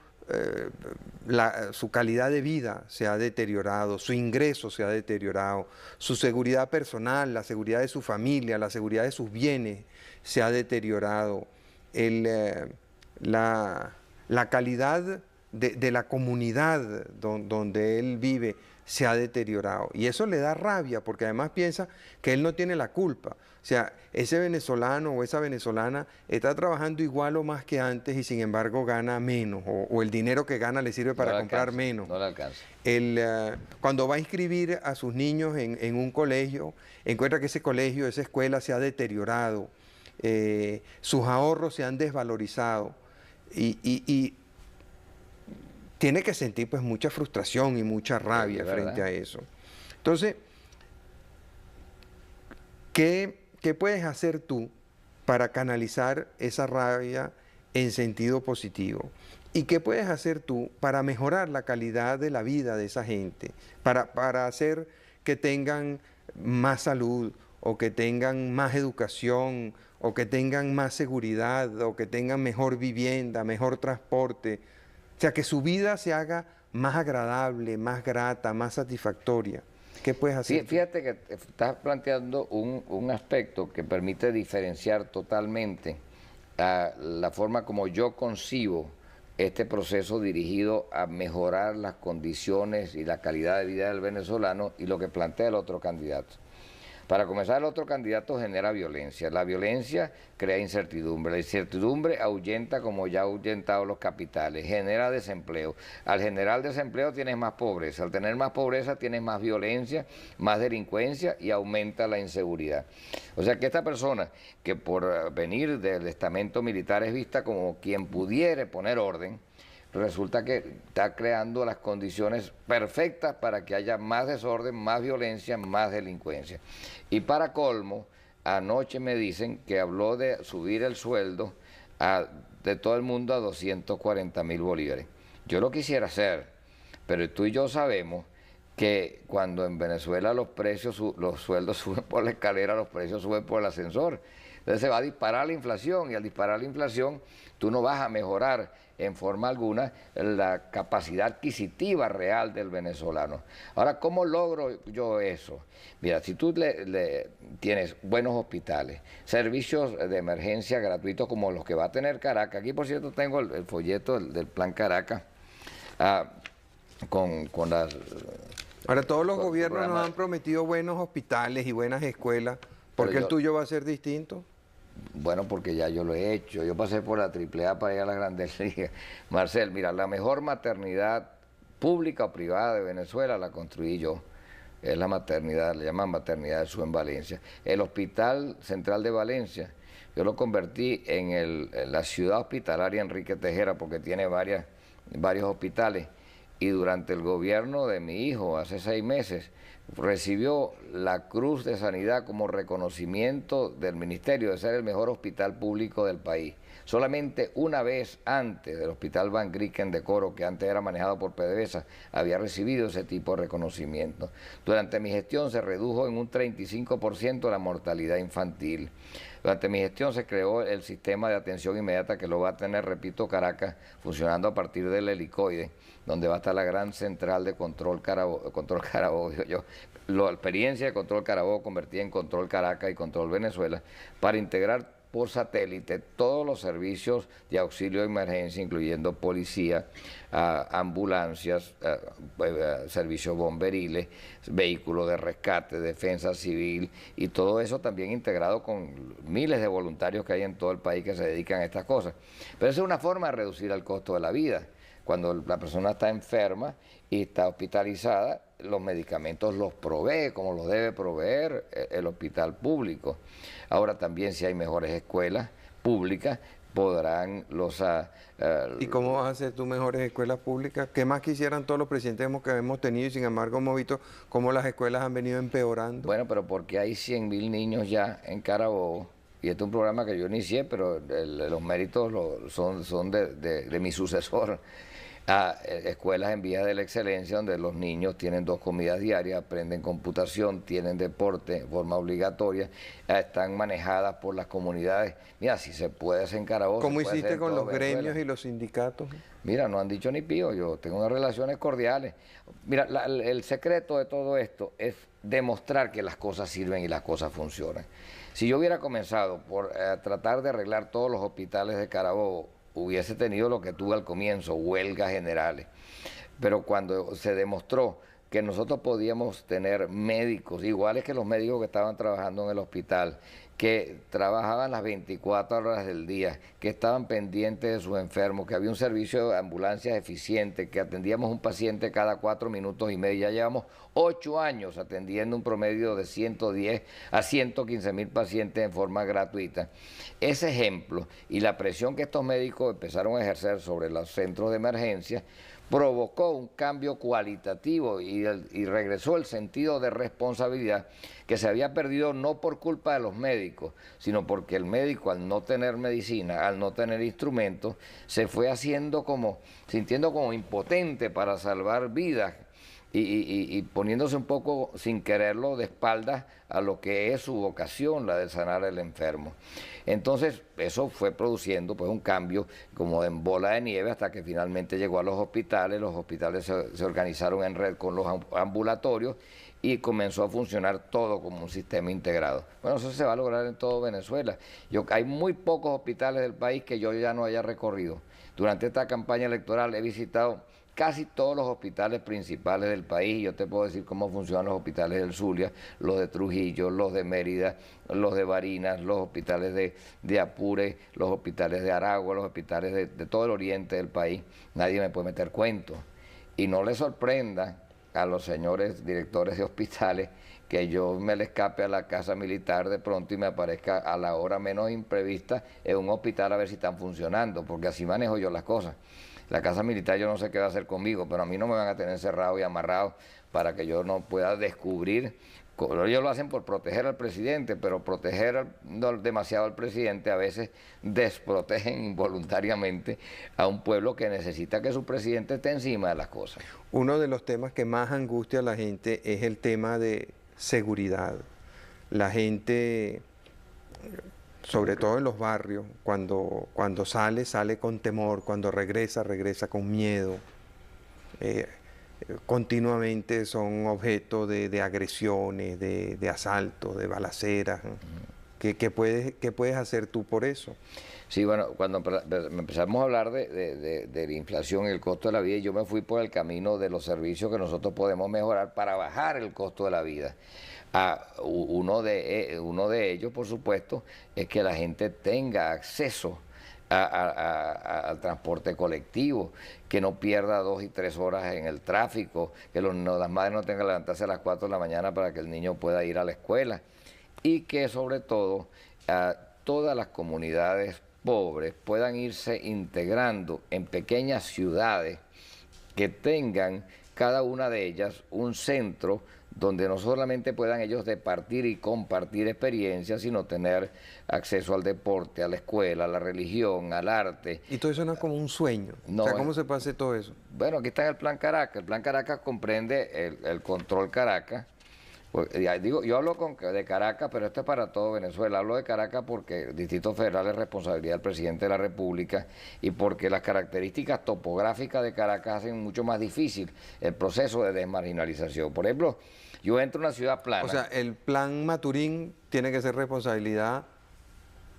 su calidad de vida se ha deteriorado, su ingreso se ha deteriorado, su seguridad personal, la seguridad de su familia, la seguridad de sus bienes se ha deteriorado, la calidad de la comunidad donde él vive se ha deteriorado. Y eso le da rabia porque además piensa que él no tiene la culpa. O sea, ese venezolano o esa venezolana está trabajando igual o más que antes y sin embargo gana menos o el dinero que gana le sirve para comprar menos. No le alcanza. Cuando va a inscribir a sus niños en un colegio, encuentra que ese colegio, esa escuela se ha deteriorado, sus ahorros se han desvalorizado y tiene que sentir pues mucha frustración y mucha rabia frente a eso. Entonces, ¿qué puedes hacer tú para canalizar esa rabia en sentido positivo? ¿Y qué puedes hacer tú para mejorar la calidad de la vida de esa gente? Para hacer que tengan más salud, o que tengan más educación, o que tengan más seguridad, o que tengan mejor vivienda, mejor transporte. O sea, que su vida se haga más agradable, más grata, más satisfactoria. ¿Qué puedes hacer? Fíjate que estás planteando un aspecto que permite diferenciar totalmente la forma como yo concibo este proceso dirigido a mejorar las condiciones y la calidad de vida del venezolano y lo que plantea el otro candidato. Para comenzar, el otro candidato genera violencia. La violencia crea incertidumbre. La incertidumbre ahuyenta como ya ha ahuyentado los capitales, genera desempleo. Al generar desempleo tienes más pobreza. Al tener más pobreza tienes más violencia, más delincuencia y aumenta la inseguridad. O sea que esta persona que por venir del estamento militar es vista como quien pudiera poner orden, resulta que está creando las condiciones perfectas para que haya más desorden, más violencia, más delincuencia. Y para colmo, anoche me dicen que habló de subir el sueldo de todo el mundo a 240.000 bolívares. Yo lo quisiera hacer, pero tú y yo sabemos que cuando en Venezuela los sueldos suben por la escalera, los precios suben por el ascensor. Entonces se va a disparar la inflación y al disparar la inflación tú no vas a mejorar en forma alguna la capacidad adquisitiva real del venezolano. Ahora, ¿cómo logro yo eso? Mira, si tú tienes buenos hospitales, servicios de emergencia gratuitos como los que va a tener Caracas, aquí por cierto tengo el folleto del Plan Caracas, con las... Ahora, todos los gobiernos nos han prometido buenos hospitales y buenas escuelas. ¿Por qué el tuyo va a ser distinto? Bueno, porque ya yo lo he hecho. Yo pasé por la AAA para ir a la Grandes Ligas. Marcel, mira, la mejor maternidad pública o privada de Venezuela la construí yo. Es la maternidad, le llaman maternidad del sur en Valencia. El Hospital Central de Valencia, yo lo convertí en la ciudad hospitalaria Enrique Tejera porque tiene varios hospitales. Y durante el gobierno de mi hijo, hace 6 meses, recibió la Cruz de Sanidad como reconocimiento del Ministerio de ser el mejor hospital público del país. Solamente una vez antes del Hospital Van Grieken de Coro, que antes era manejado por PDVSA, había recibido ese tipo de reconocimiento. Durante mi gestión se redujo en un 35% la mortalidad infantil. Durante mi gestión se creó el sistema de atención inmediata que lo va a tener, repito, Caracas, funcionando a partir del helicoide, donde va a estar la gran central de control Carabobo. La experiencia de control Carabobo convertida en control Caracas y control Venezuela para integrar por satélite todos los servicios de auxilio de emergencia, incluyendo policía, ambulancias, servicios bomberiles, vehículos de rescate, defensa civil y todo eso también integrado con miles de voluntarios que hay en todo el país que se dedican a estas cosas. Pero esa es una forma de reducir el costo de la vida. Cuando la persona está enferma y está hospitalizada, los medicamentos los provee como los debe proveer el hospital público. Ahora también si hay mejores escuelas públicas, podrán ¿Y cómo vas a hacer tú mejores escuelas públicas? ¿Qué más quisieran todos los presidentes que hemos tenido y sin embargo hemos visto cómo las escuelas han venido empeorando? Bueno, pero porque hay 100.000 niños ya en Carabobo. Y este es un programa que yo inicié, pero los méritos son de mi sucesor. a escuelas en vías de la excelencia donde los niños tienen 2 comidas diarias, aprenden computación, tienen deporte de forma obligatoria, están manejadas por las comunidades. Mira, si se puede hacer en Carabobo, ¿Cómo se puede hacer hiciste en con todo los Venezuela. gremios y los sindicatos? Mira, no han dicho ni pío, yo tengo unas relaciones cordiales. Mira, el secreto de todo esto es demostrar que las cosas sirven y las cosas funcionan. Si yo hubiera comenzado por tratar de arreglar todos los hospitales de Carabobo, hubiese tenido lo que tuve al comienzo, huelgas generales. Pero cuando se demostró que nosotros podíamos tener médicos, iguales que los médicos que estaban trabajando en el hospital, que trabajaban las 24 horas del día, que estaban pendientes de sus enfermos, que había un servicio de ambulancias eficiente, que atendíamos un paciente cada 4 minutos y medio. Ya llevamos 8 años atendiendo un promedio de 110 a 115 mil pacientes en forma gratuita. Ese ejemplo y la presión que estos médicos empezaron a ejercer sobre los centros de emergencia provocó un cambio cualitativo y regresó el sentido de responsabilidad que se había perdido no por culpa de los médicos, sino porque el médico, al no tener medicina, al no tener instrumentos, se fue haciendo sintiendo como impotente para salvar vidas y poniéndose un poco sin quererlo de espaldas a lo que es su vocación, la de sanar al enfermo. Entonces eso fue produciendo pues un cambio como en bola de nieve hasta que finalmente llegó a los hospitales se organizaron en red con los ambulatorios y comenzó a funcionar todo como un sistema integrado. Bueno, eso se va a lograr en todo Venezuela. Hay muy pocos hospitales del país que yo ya no haya recorrido. Durante esta campaña electoral he visitado casi todos los hospitales principales del país. Yo te puedo decir cómo funcionan los hospitales del Zulia, los de Trujillo, los de Mérida, los de Barinas, los hospitales de Apure, los hospitales de Aragua, los hospitales de todo el oriente del país. Nadie me puede meter cuentos. Y no le sorprenda a los señores directores de hospitales que yo me le escape a la casa militar de pronto y me aparezca a la hora menos imprevista en un hospital a ver si están funcionando, porque así manejo yo las cosas. La casa militar yo no sé qué va a hacer conmigo, pero a mí no me van a tener encerrado y amarrado para que yo no pueda descubrir. Ellos lo hacen por proteger al presidente, pero proteger demasiado al presidente a veces desprotegen involuntariamente a un pueblo que necesita que su presidente esté encima de las cosas. Uno de los temas que más angustia a la gente es el tema de seguridad. La gente, sobre todo en los barrios, cuando sale con temor, cuando regresa con miedo. Continuamente son objeto de agresiones, de asaltos, de balaceras. ¿Qué puedes hacer tú por eso? Sí, bueno, cuando empezamos a hablar de la inflación y el costo de la vida, yo me fui por el camino de los servicios que nosotros podemos mejorar para bajar el costo de la vida. Uno de ellos, por supuesto, es que la gente tenga acceso al transporte colectivo, que no pierda 2 y 3 horas en el tráfico, que las madres no tengan que levantarse a las 4 de la mañana para que el niño pueda ir a la escuela y que sobre todo todas las comunidades pobres puedan irse integrando en pequeñas ciudades que tengan cada una de ellas un centro donde no solamente puedan ellos departir y compartir experiencias, sino tener acceso al deporte, a la escuela, a la religión, al arte. Y todo eso no es como un sueño. No, o sea, ¿cómo se puede hacer todo eso? Bueno, aquí está el Plan Caracas. El Plan Caracas comprende el Control Caracas. Pues, yo hablo de Caracas, pero esto es para todo Venezuela. Hablo de Caracas porque el Distrito Federal es responsabilidad del presidente de la República y porque las características topográficas de Caracas hacen mucho más difícil el proceso de desmarginalización. Por ejemplo, yo entro a una ciudad plana. O sea, el plan Maturín tiene que ser responsabilidad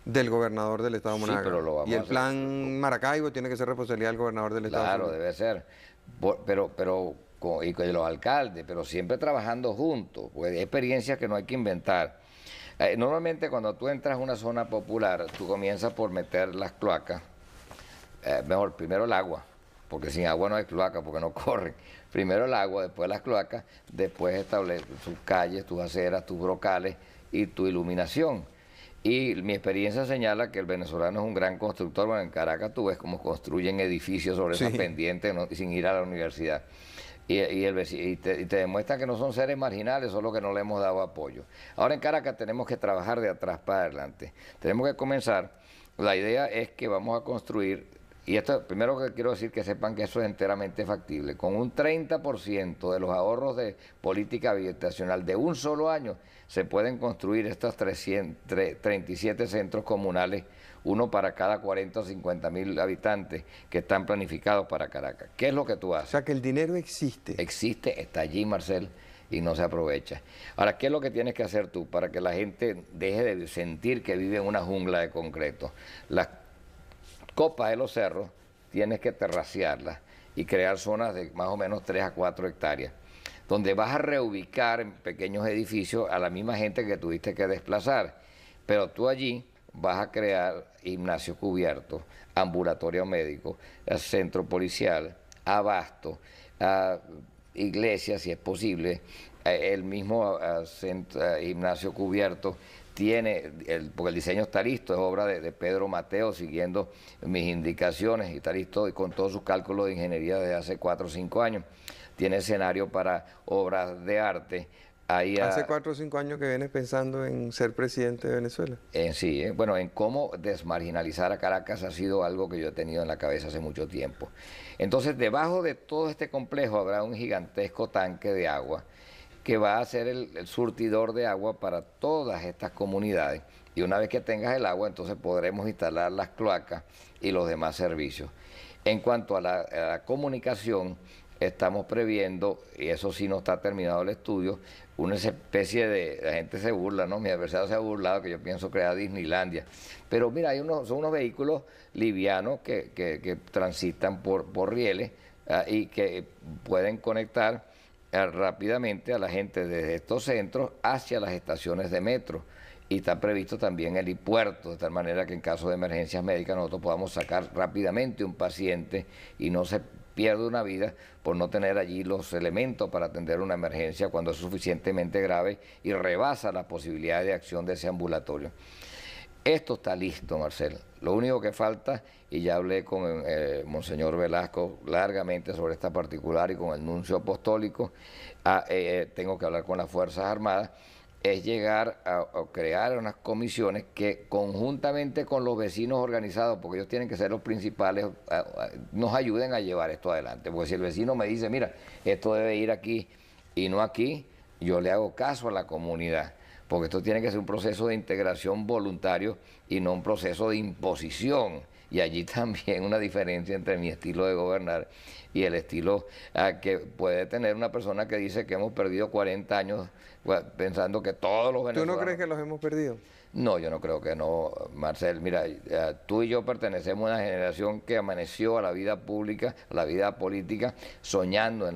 del gobernador del estado de Monagas. Sí, pero lo vamos y el a hacer. plan Maracaibo tiene que ser responsabilidad del gobernador del estado. Claro, debe ser. Y con los alcaldes, pero siempre trabajando juntos, porque hay experiencias que no hay que inventar. Normalmente cuando tú entras a una zona popular, tú comienzas por meter las cloacas, primero el agua, porque sin agua no hay cloaca, porque no corren. Primero el agua, después las cloacas, después establece tus calles, tus aceras, tus brocales y tu iluminación. Y mi experiencia señala que el venezolano es un gran constructor. Bueno, en Caracas tú ves cómo construyen edificios sobre esas pendientes sin ir a la universidad. Y te demuestra que no son seres marginales, solo que no le hemos dado apoyo. Ahora en Caracas tenemos que trabajar de atrás para adelante. Tenemos que comenzar. La idea es que vamos a construir y esto primero que quiero decir que sepan que eso es enteramente factible, con un 30% de los ahorros de política habitacional de un solo año se pueden construir estos 37 centros comunales, uno para cada 40 o 50 mil habitantes que están planificados para Caracas. ¿Qué es lo que tú O haces? sea que el dinero existe. Existe, está allí, Marcel, y no se aprovecha. Ahora, ¿qué es lo que tienes que hacer tú para que la gente deje de sentir que vive en una jungla de concreto? Las copas de los cerros tienes que terracearlas y crear zonas de más o menos 3 a 4 hectáreas, donde vas a reubicar en pequeños edificios a la misma gente que tuviste que desplazar, pero tú allí vas a crear gimnasio cubierto, ambulatorio médico, centro policial, abasto, iglesia si es posible, el mismo gimnasio cubierto tiene, porque el diseño está listo, es obra de Pedro Mateo, siguiendo mis indicaciones, y está listo y con todos sus cálculos de ingeniería desde hace 4 o 5 años. Tiene escenario para obras de arte. Hace 4 o 5 años que vienes pensando en ser presidente de Venezuela. Sí, bueno, en cómo desmarginalizar a Caracas ha sido algo que yo he tenido en la cabeza hace mucho tiempo. Entonces, debajo de todo este complejo habrá un gigantesco tanque de agua que va a ser el surtidor de agua para todas estas comunidades. Y una vez que tengas el agua, entonces podremos instalar las cloacas y los demás servicios. En cuanto a la comunicación, estamos previendo, y eso sí no está terminado el estudio, una especie de, la gente se burla, ¿no? Mi adversario se ha burlado que yo pienso crear Disneylandia. Pero mira, son unos vehículos livianos que transitan por rieles y que pueden conectar rápidamente a la gente desde estos centros hacia las estaciones de metro. Y está previsto también el helipuerto, de tal manera que en caso de emergencias médicas nosotros podamos sacar rápidamente un paciente y no se pierde una vida por no tener allí los elementos para atender una emergencia cuando es suficientemente grave y rebasa la posibilidad de acción de ese ambulatorio. Esto está listo, Marcel. Lo único que falta, y ya hablé con Monseñor Velasco largamente sobre esta particular y con el nuncio apostólico, tengo que hablar con las Fuerzas Armadas, es llegar a crear unas comisiones que conjuntamente con los vecinos organizados, porque ellos tienen que ser los principales, nos ayuden a llevar esto adelante. Porque si el vecino me dice, mira, esto debe ir aquí y no aquí, yo le hago caso a la comunidad, porque esto tiene que ser un proceso de integración voluntario y no un proceso de imposición. Y allí también una diferencia entre mi estilo de gobernar y el estilo que puede tener una persona que dice que hemos perdido 40 años pensando que todos los venezolanos... ¿Tú no crees que los hemos perdido? No, yo no creo que no, Marcel. Mira, tú y yo pertenecemos a una generación que amaneció a la vida pública, a la vida política, soñando en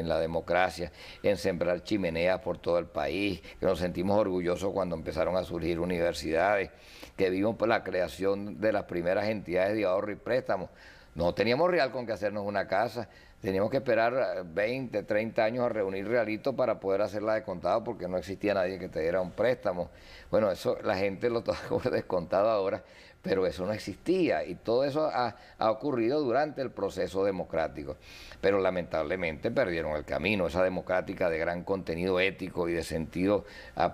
la democracia, en sembrar chimeneas por todo el país, que nos sentimos orgullosos cuando empezaron a surgir universidades, que vimos la creación de las primeras entidades de ahorro y préstamo. No teníamos real con que hacernos una casa, teníamos que esperar 20, 30 años a reunir realitos para poder hacerla de contado porque no existía nadie que te diera un préstamo. Bueno, eso la gente lo toma como descontado ahora, pero eso no existía y todo eso ha ocurrido durante el proceso democrático. Pero lamentablemente perdieron el camino, esa democrática de gran contenido ético y de sentido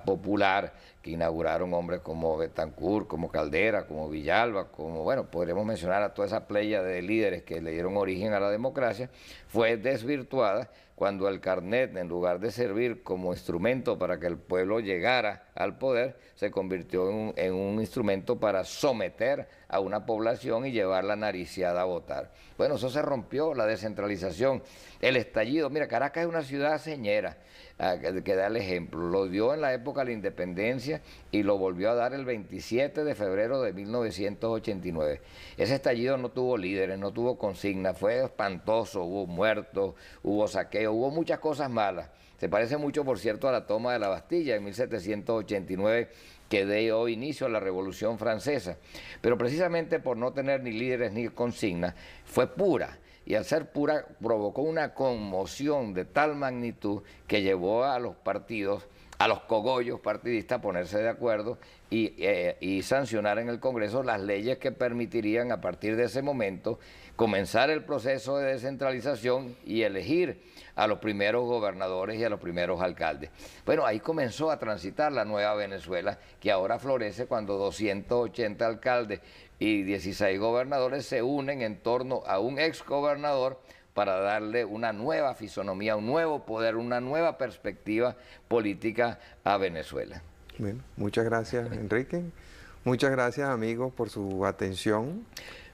popular que inauguraron hombres como Betancourt, como Caldera, como Villalba, como, bueno, podríamos mencionar a toda esa playa de líderes que le dieron origen a la democracia, fue desvirtuada cuando el carnet, en lugar de servir como instrumento para que el pueblo llegara al poder, se convirtió en un instrumento para someter a una población y llevarla nariciada a votar. Bueno, eso se rompió, la descentralización, el estallido. Mira, Caracas es una ciudad señera, que da el ejemplo. Lo dio en la época de la independencia y lo volvió a dar el 27 de febrero de 1989. Ese estallido no tuvo líderes, no tuvo consigna, fue espantoso, hubo muertos, hubo saqueo, hubo muchas cosas malas. Se parece mucho, por cierto, a la toma de la Bastilla en 1789, que dio inicio a la Revolución Francesa. Pero precisamente por no tener ni líderes ni consignas, fue pura. Y al ser pura provocó una conmoción de tal magnitud que llevó a los partidos a los cogollos partidistas a ponerse de acuerdo y sancionar en el Congreso las leyes que permitirían a partir de ese momento comenzar el proceso de descentralización y elegir a los primeros gobernadores y a los primeros alcaldes. Bueno, ahí comenzó a transitar la nueva Venezuela, que ahora florece cuando 280 alcaldes y 16 gobernadores se unen en torno a un exgobernador para darle una nueva fisonomía, un nuevo poder, una nueva perspectiva política a Venezuela. Bueno, muchas gracias, Enrique. Muchas gracias, amigos, por su atención.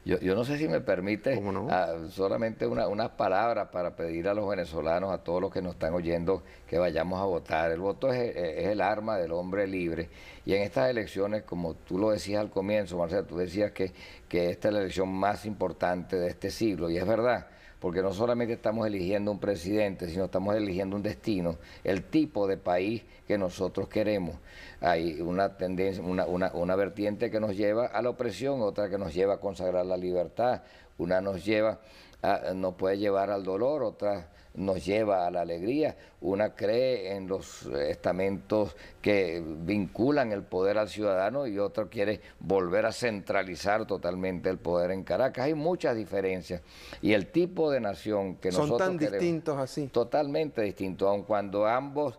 Yo no sé si me permite ¿Cómo no? solamente unas palabras para pedir a los venezolanos, a todos los que nos están oyendo, que vayamos a votar. El voto es el arma del hombre libre. Y en estas elecciones, como tú lo decías al comienzo, Marcelo, tú decías que esta es la elección más importante de este siglo, y es verdad. Porque no solamente estamos eligiendo un presidente, sino estamos eligiendo un destino, el tipo de país que nosotros queremos. Hay una tendencia, una vertiente que nos lleva a la opresión, otra que nos lleva a consagrar la libertad, una nos puede llevar al dolor, otra nos lleva a la alegría, una cree en los estamentos que vinculan el poder al ciudadano y otra quiere volver a centralizar totalmente el poder en Caracas. Hay muchas diferencias y el tipo de nación que nosotros ¿Son tan queremos, distintos así? totalmente distintos, aun cuando ambos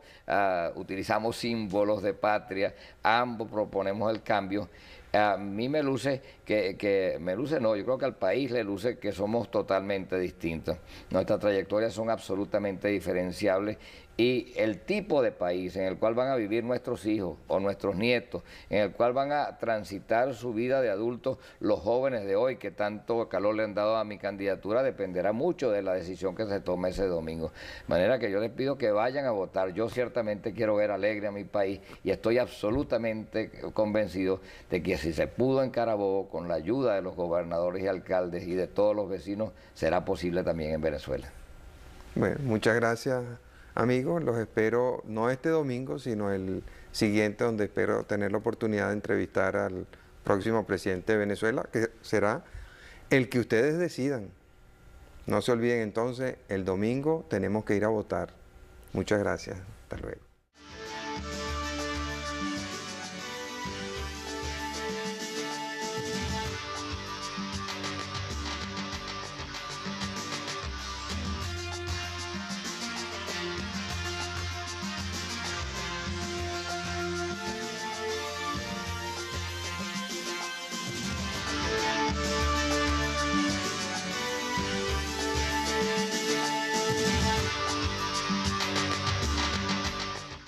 utilizamos símbolos de patria, ambos proponemos el cambio. A mí me luce yo creo que al país le luce que somos totalmente distintos. Nuestras trayectorias son absolutamente diferenciables y el tipo de país en el cual van a vivir nuestros hijos o nuestros nietos, en el cual van a transitar su vida de adultos los jóvenes de hoy, que tanto calor le han dado a mi candidatura, dependerá mucho de la decisión que se tome ese domingo. De manera que yo les pido que vayan a votar. Yo ciertamente quiero ver alegre a mi país y estoy absolutamente convencido de que si se pudo en Carabobo, con la ayuda de los gobernadores y alcaldes y de todos los vecinos, será posible también en Venezuela. Bueno, muchas gracias, amigos. Los espero no este domingo, sino el siguiente, donde espero tener la oportunidad de entrevistar al próximo presidente de Venezuela, que será el que ustedes decidan. No se olviden entonces, el domingo tenemos que ir a votar. Muchas gracias. Hasta luego.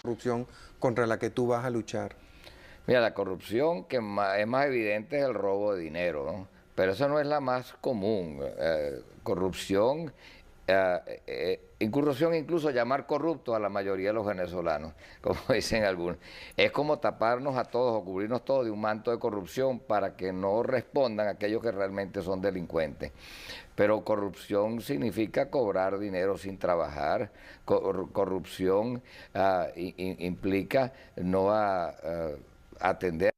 Corrupción contra la que tú vas a luchar. Mira, la corrupción que es más evidente es el robo de dinero, ¿no? Pero esa no es la más común. Corrupción, incursión, incluso llamar corrupto a la mayoría de los venezolanos, como dicen algunos. Es como taparnos a todos o cubrirnos todos de un manto de corrupción para que no respondan aquellos que realmente son delincuentes. Pero corrupción significa cobrar dinero sin trabajar. Corrupción implica no atender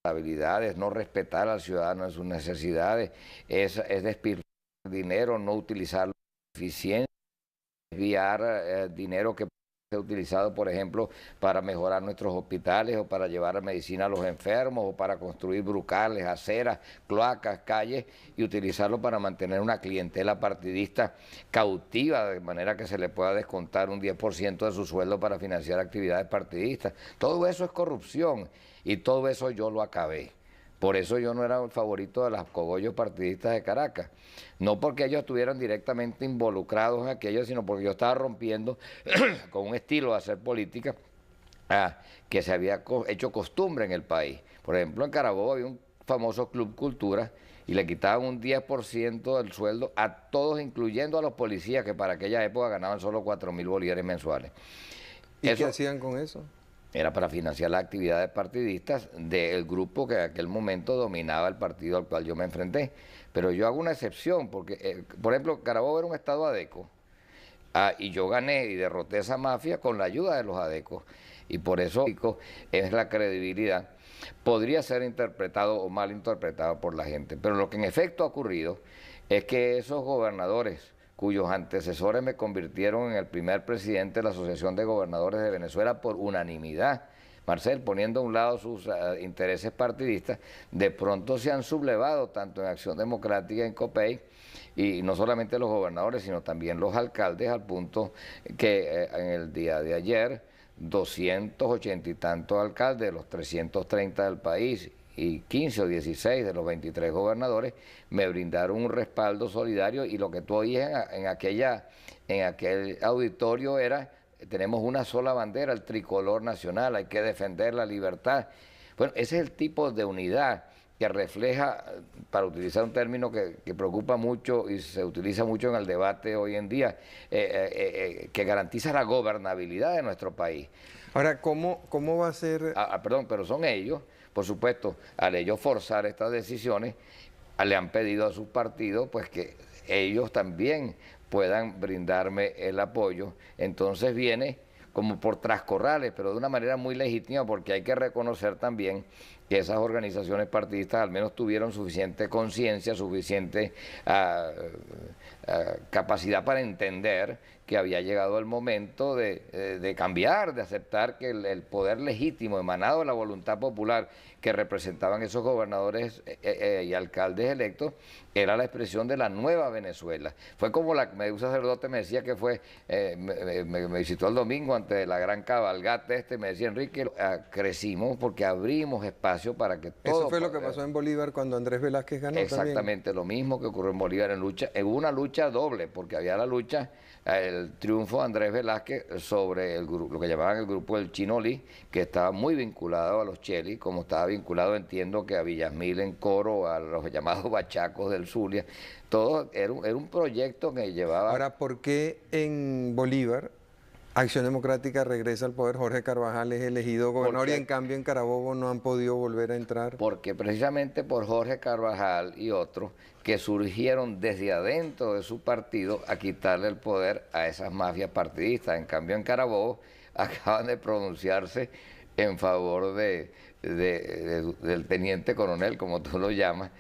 habilidades, no respetar al ciudadano en sus necesidades, es despilfarrar dinero, no utilizarlo con eficiencia, desviar dinero que puede ser utilizado, por ejemplo, para mejorar nuestros hospitales o para llevar medicina a los enfermos o para construir brucales, aceras, cloacas, calles y utilizarlo para mantener una clientela partidista cautiva, de manera que se le pueda descontar un 10% de su sueldo para financiar actividades partidistas. Todo eso es corrupción y todo eso yo lo acabé. Por eso yo no era el favorito de los cogollos partidistas de Caracas. No porque ellos estuvieran directamente involucrados en aquello, sino porque yo estaba rompiendo con un estilo de hacer política que se había hecho costumbre en el país. Por ejemplo, en Carabobo había un famoso Club Cultura y le quitaban un 10% del sueldo a todos, incluyendo a los policías, que para aquella época ganaban solo 4.000 bolívares mensuales. ¿Y qué hacían con eso? Era para financiar las actividades partidistas del grupo que en aquel momento dominaba el partido al cual yo me enfrenté. Pero yo hago una excepción, porque, por ejemplo, Carabobo era un estado adeco, y yo gané y derroté esa mafia con la ayuda de los adecos. Y por eso es la credibilidad. Podría ser interpretado o mal interpretado por la gente, pero lo que en efecto ha ocurrido es que esos gobernadores cuyos antecesores me convirtieron en el primer presidente de la Asociación de Gobernadores de Venezuela por unanimidad. Marcel, poniendo a un lado sus intereses partidistas, de pronto se han sublevado tanto en Acción Democrática en COPEI, y no solamente los gobernadores, sino también los alcaldes, al punto que en el día de ayer 280 y tantos alcaldes de los 330 del país y 15 o 16 de los 23 gobernadores me brindaron un respaldo solidario, y lo que tú oías en aquel auditorio era: tenemos una sola bandera, el tricolor nacional, hay que defender la libertad. Bueno, ese es el tipo de unidad que refleja, para utilizar un término que preocupa mucho y se utiliza mucho en el debate hoy en día, que garantiza la gobernabilidad de nuestro país. Ahora, ¿cómo va a ser? Perdón, pero son ellos, por supuesto, al ellos forzar estas decisiones, le han pedido a sus partidos pues que ellos también puedan brindarme el apoyo. Entonces viene como por trascorrales, pero de una manera muy legítima, porque hay que reconocer también que esas organizaciones partidistas al menos tuvieron suficiente conciencia, suficiente capacidad para entender que había llegado el momento de cambiar, de aceptar que el poder legítimo emanado de la voluntad popular que representaban esos gobernadores y alcaldes electos era la expresión de la nueva Venezuela. Fue como un sacerdote me decía que fue, me visitó el domingo antes de la gran cabalgata me decía: Enrique, crecimos porque abrimos espacio para que todo... Eso fue lo que pasó en Bolívar cuando Andrés Velázquez ganó. Exactamente también. Lo mismo que ocurrió en Bolívar hubo una lucha doble, porque había la lucha, el triunfo de Andrés Velázquez sobre lo que llamaban el grupo del Chinolí, que estaba muy vinculado a los Chelis, como estaba vinculado, entiendo, que a Villasmil en Coro, a los llamados bachacos del Zulia. Todo era un proyecto que llevaba... Ahora, ¿por qué en Bolívar Acción Democrática regresa al poder? Jorge Carvajal es elegido gobernador y en cambio en Carabobo no han podido volver a entrar. Porque precisamente por Jorge Carvajal y otros que surgieron desde adentro de su partido a quitarle el poder a esas mafias partidistas. En cambio en Carabobo acaban de pronunciarse en favor del teniente coronel, como tú lo llamas,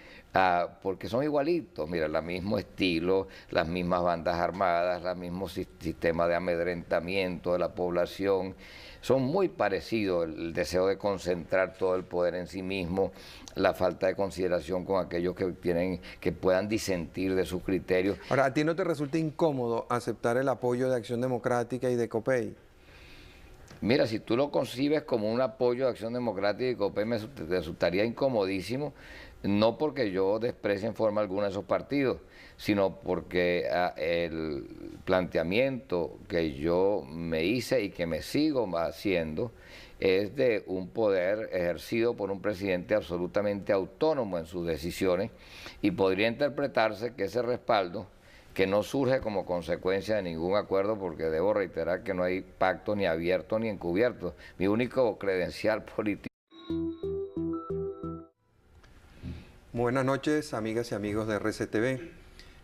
porque son igualitos, mira, el mismo estilo, las mismas bandas armadas, el mismo sistema de amedrentamiento de la población. Son muy parecidos, el deseo de concentrar todo el poder en sí mismo, la falta de consideración con aquellos que puedan disentir de sus criterios. Ahora, ¿a ti no te resulta incómodo aceptar el apoyo de Acción Democrática y de COPEI? Mira, si tú lo concibes como un apoyo de Acción Democrática y COPEI, me resultaría incomodísimo, no porque yo desprecie en forma alguna esos partidos, sino porque el planteamiento que yo me hice y que me sigo haciendo es de un poder ejercido por un presidente absolutamente autónomo en sus decisiones, y podría interpretarse que ese respaldo, que no surge como consecuencia de ningún acuerdo, porque debo reiterar que no hay pacto ni abierto ni encubierto, mi único credencial político. Buenas noches, amigas y amigos de RCTV.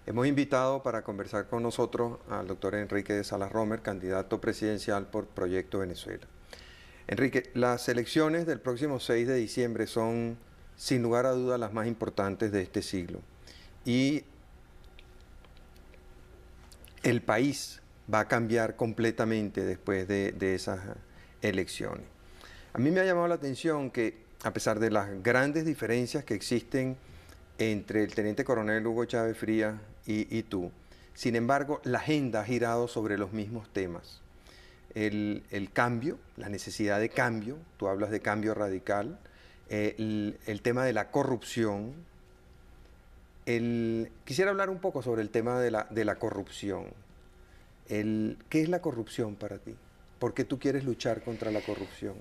Hemos invitado para conversar con nosotros al doctor Enrique de Salas Romer, candidato presidencial por Proyecto Venezuela. Enrique, las elecciones del próximo 6 de diciembre son, sin lugar a dudas, las más importantes de este siglo. Y el país va a cambiar completamente después de esas elecciones. A mí me ha llamado la atención que, a pesar de las grandes diferencias que existen entre el teniente coronel Hugo Chávez Frías y tú, sin embargo, la agenda ha girado sobre los mismos temas. El cambio, la necesidad de cambio, tú hablas de cambio radical, el tema de la corrupción. Quisiera hablar un poco sobre el tema de la corrupción. ¿Qué es la corrupción para ti? ¿Por qué tú quieres luchar contra la corrupción?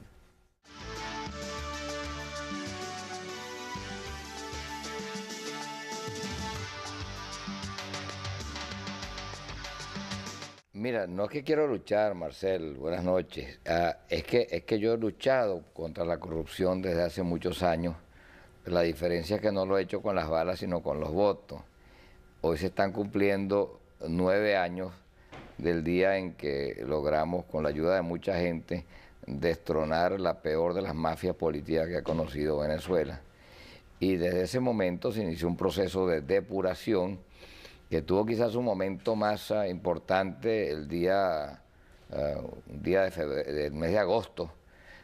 Mira, no es que quiero luchar, Marcel, buenas noches. Es que yo he luchado contra la corrupción desde hace muchos años. La diferencia es que no lo he hecho con las balas, sino con los votos. Hoy se están cumpliendo 9 años del día en que logramos, con la ayuda de mucha gente, destronar la peor de las mafias políticas que ha conocido Venezuela. Y desde ese momento se inició un proceso de depuración que tuvo quizás un momento más importante el día, un día del mes de agosto,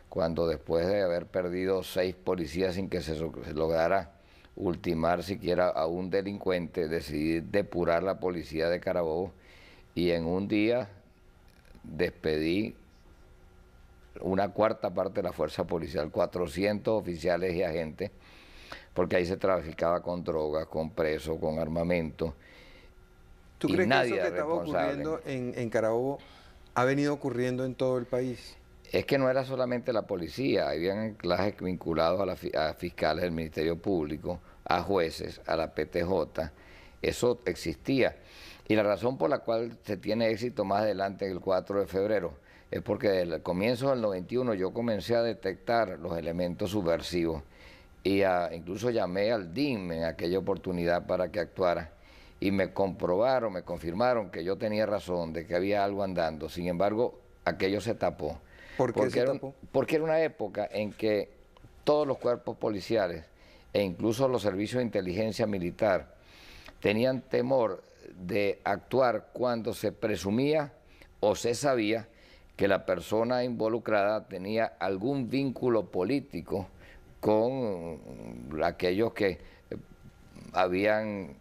cuando después de haber perdido 6 policías sin que se lograra ultimar siquiera a un delincuente, decidí depurar la policía de Carabobo y en un día despedí una cuarta parte de la fuerza policial, 400 oficiales y agentes, porque ahí se traficaba con drogas, con presos, con armamento. ¿Tú Y crees que eso nadie que era estaba responsable. ocurriendo en Carabobo ha venido ocurriendo en todo el país? Es que no era solamente la policía, habían anclajes vinculados a fiscales del Ministerio Público, a jueces, a la PTJ, eso existía. Y la razón por la cual se tiene éxito más adelante, el 4 de febrero, es porque desde el comienzo del 91 yo comencé a detectar los elementos subversivos y incluso llamé al DIM en aquella oportunidad para que actuara y me comprobaron, me confirmaron que yo tenía razón, de que había algo andando. Sin embargo, aquello se tapó. ¿Por qué se tapó? Porque era una época en que todos los cuerpos policiales e incluso los servicios de inteligencia militar tenían temor de actuar cuando se presumía o se sabía que la persona involucrada tenía algún vínculo político con aquellos que habían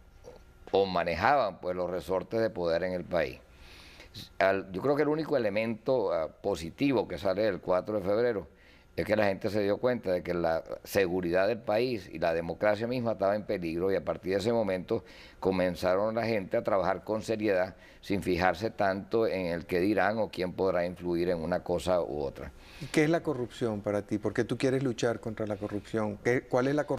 o manejaban pues los resortes de poder en el país. Yo creo que el único elemento positivo que sale del 4 de febrero es que la gente se dio cuenta de que la seguridad del país y la democracia misma estaba en peligro y a partir de ese momento comenzaron la gente a trabajar con seriedad sin fijarse tanto en el qué dirán o quién podrá influir en una cosa u otra. ¿Qué es la corrupción para ti? ¿Por qué tú quieres luchar contra la corrupción? ¿Cuál es la corrupción?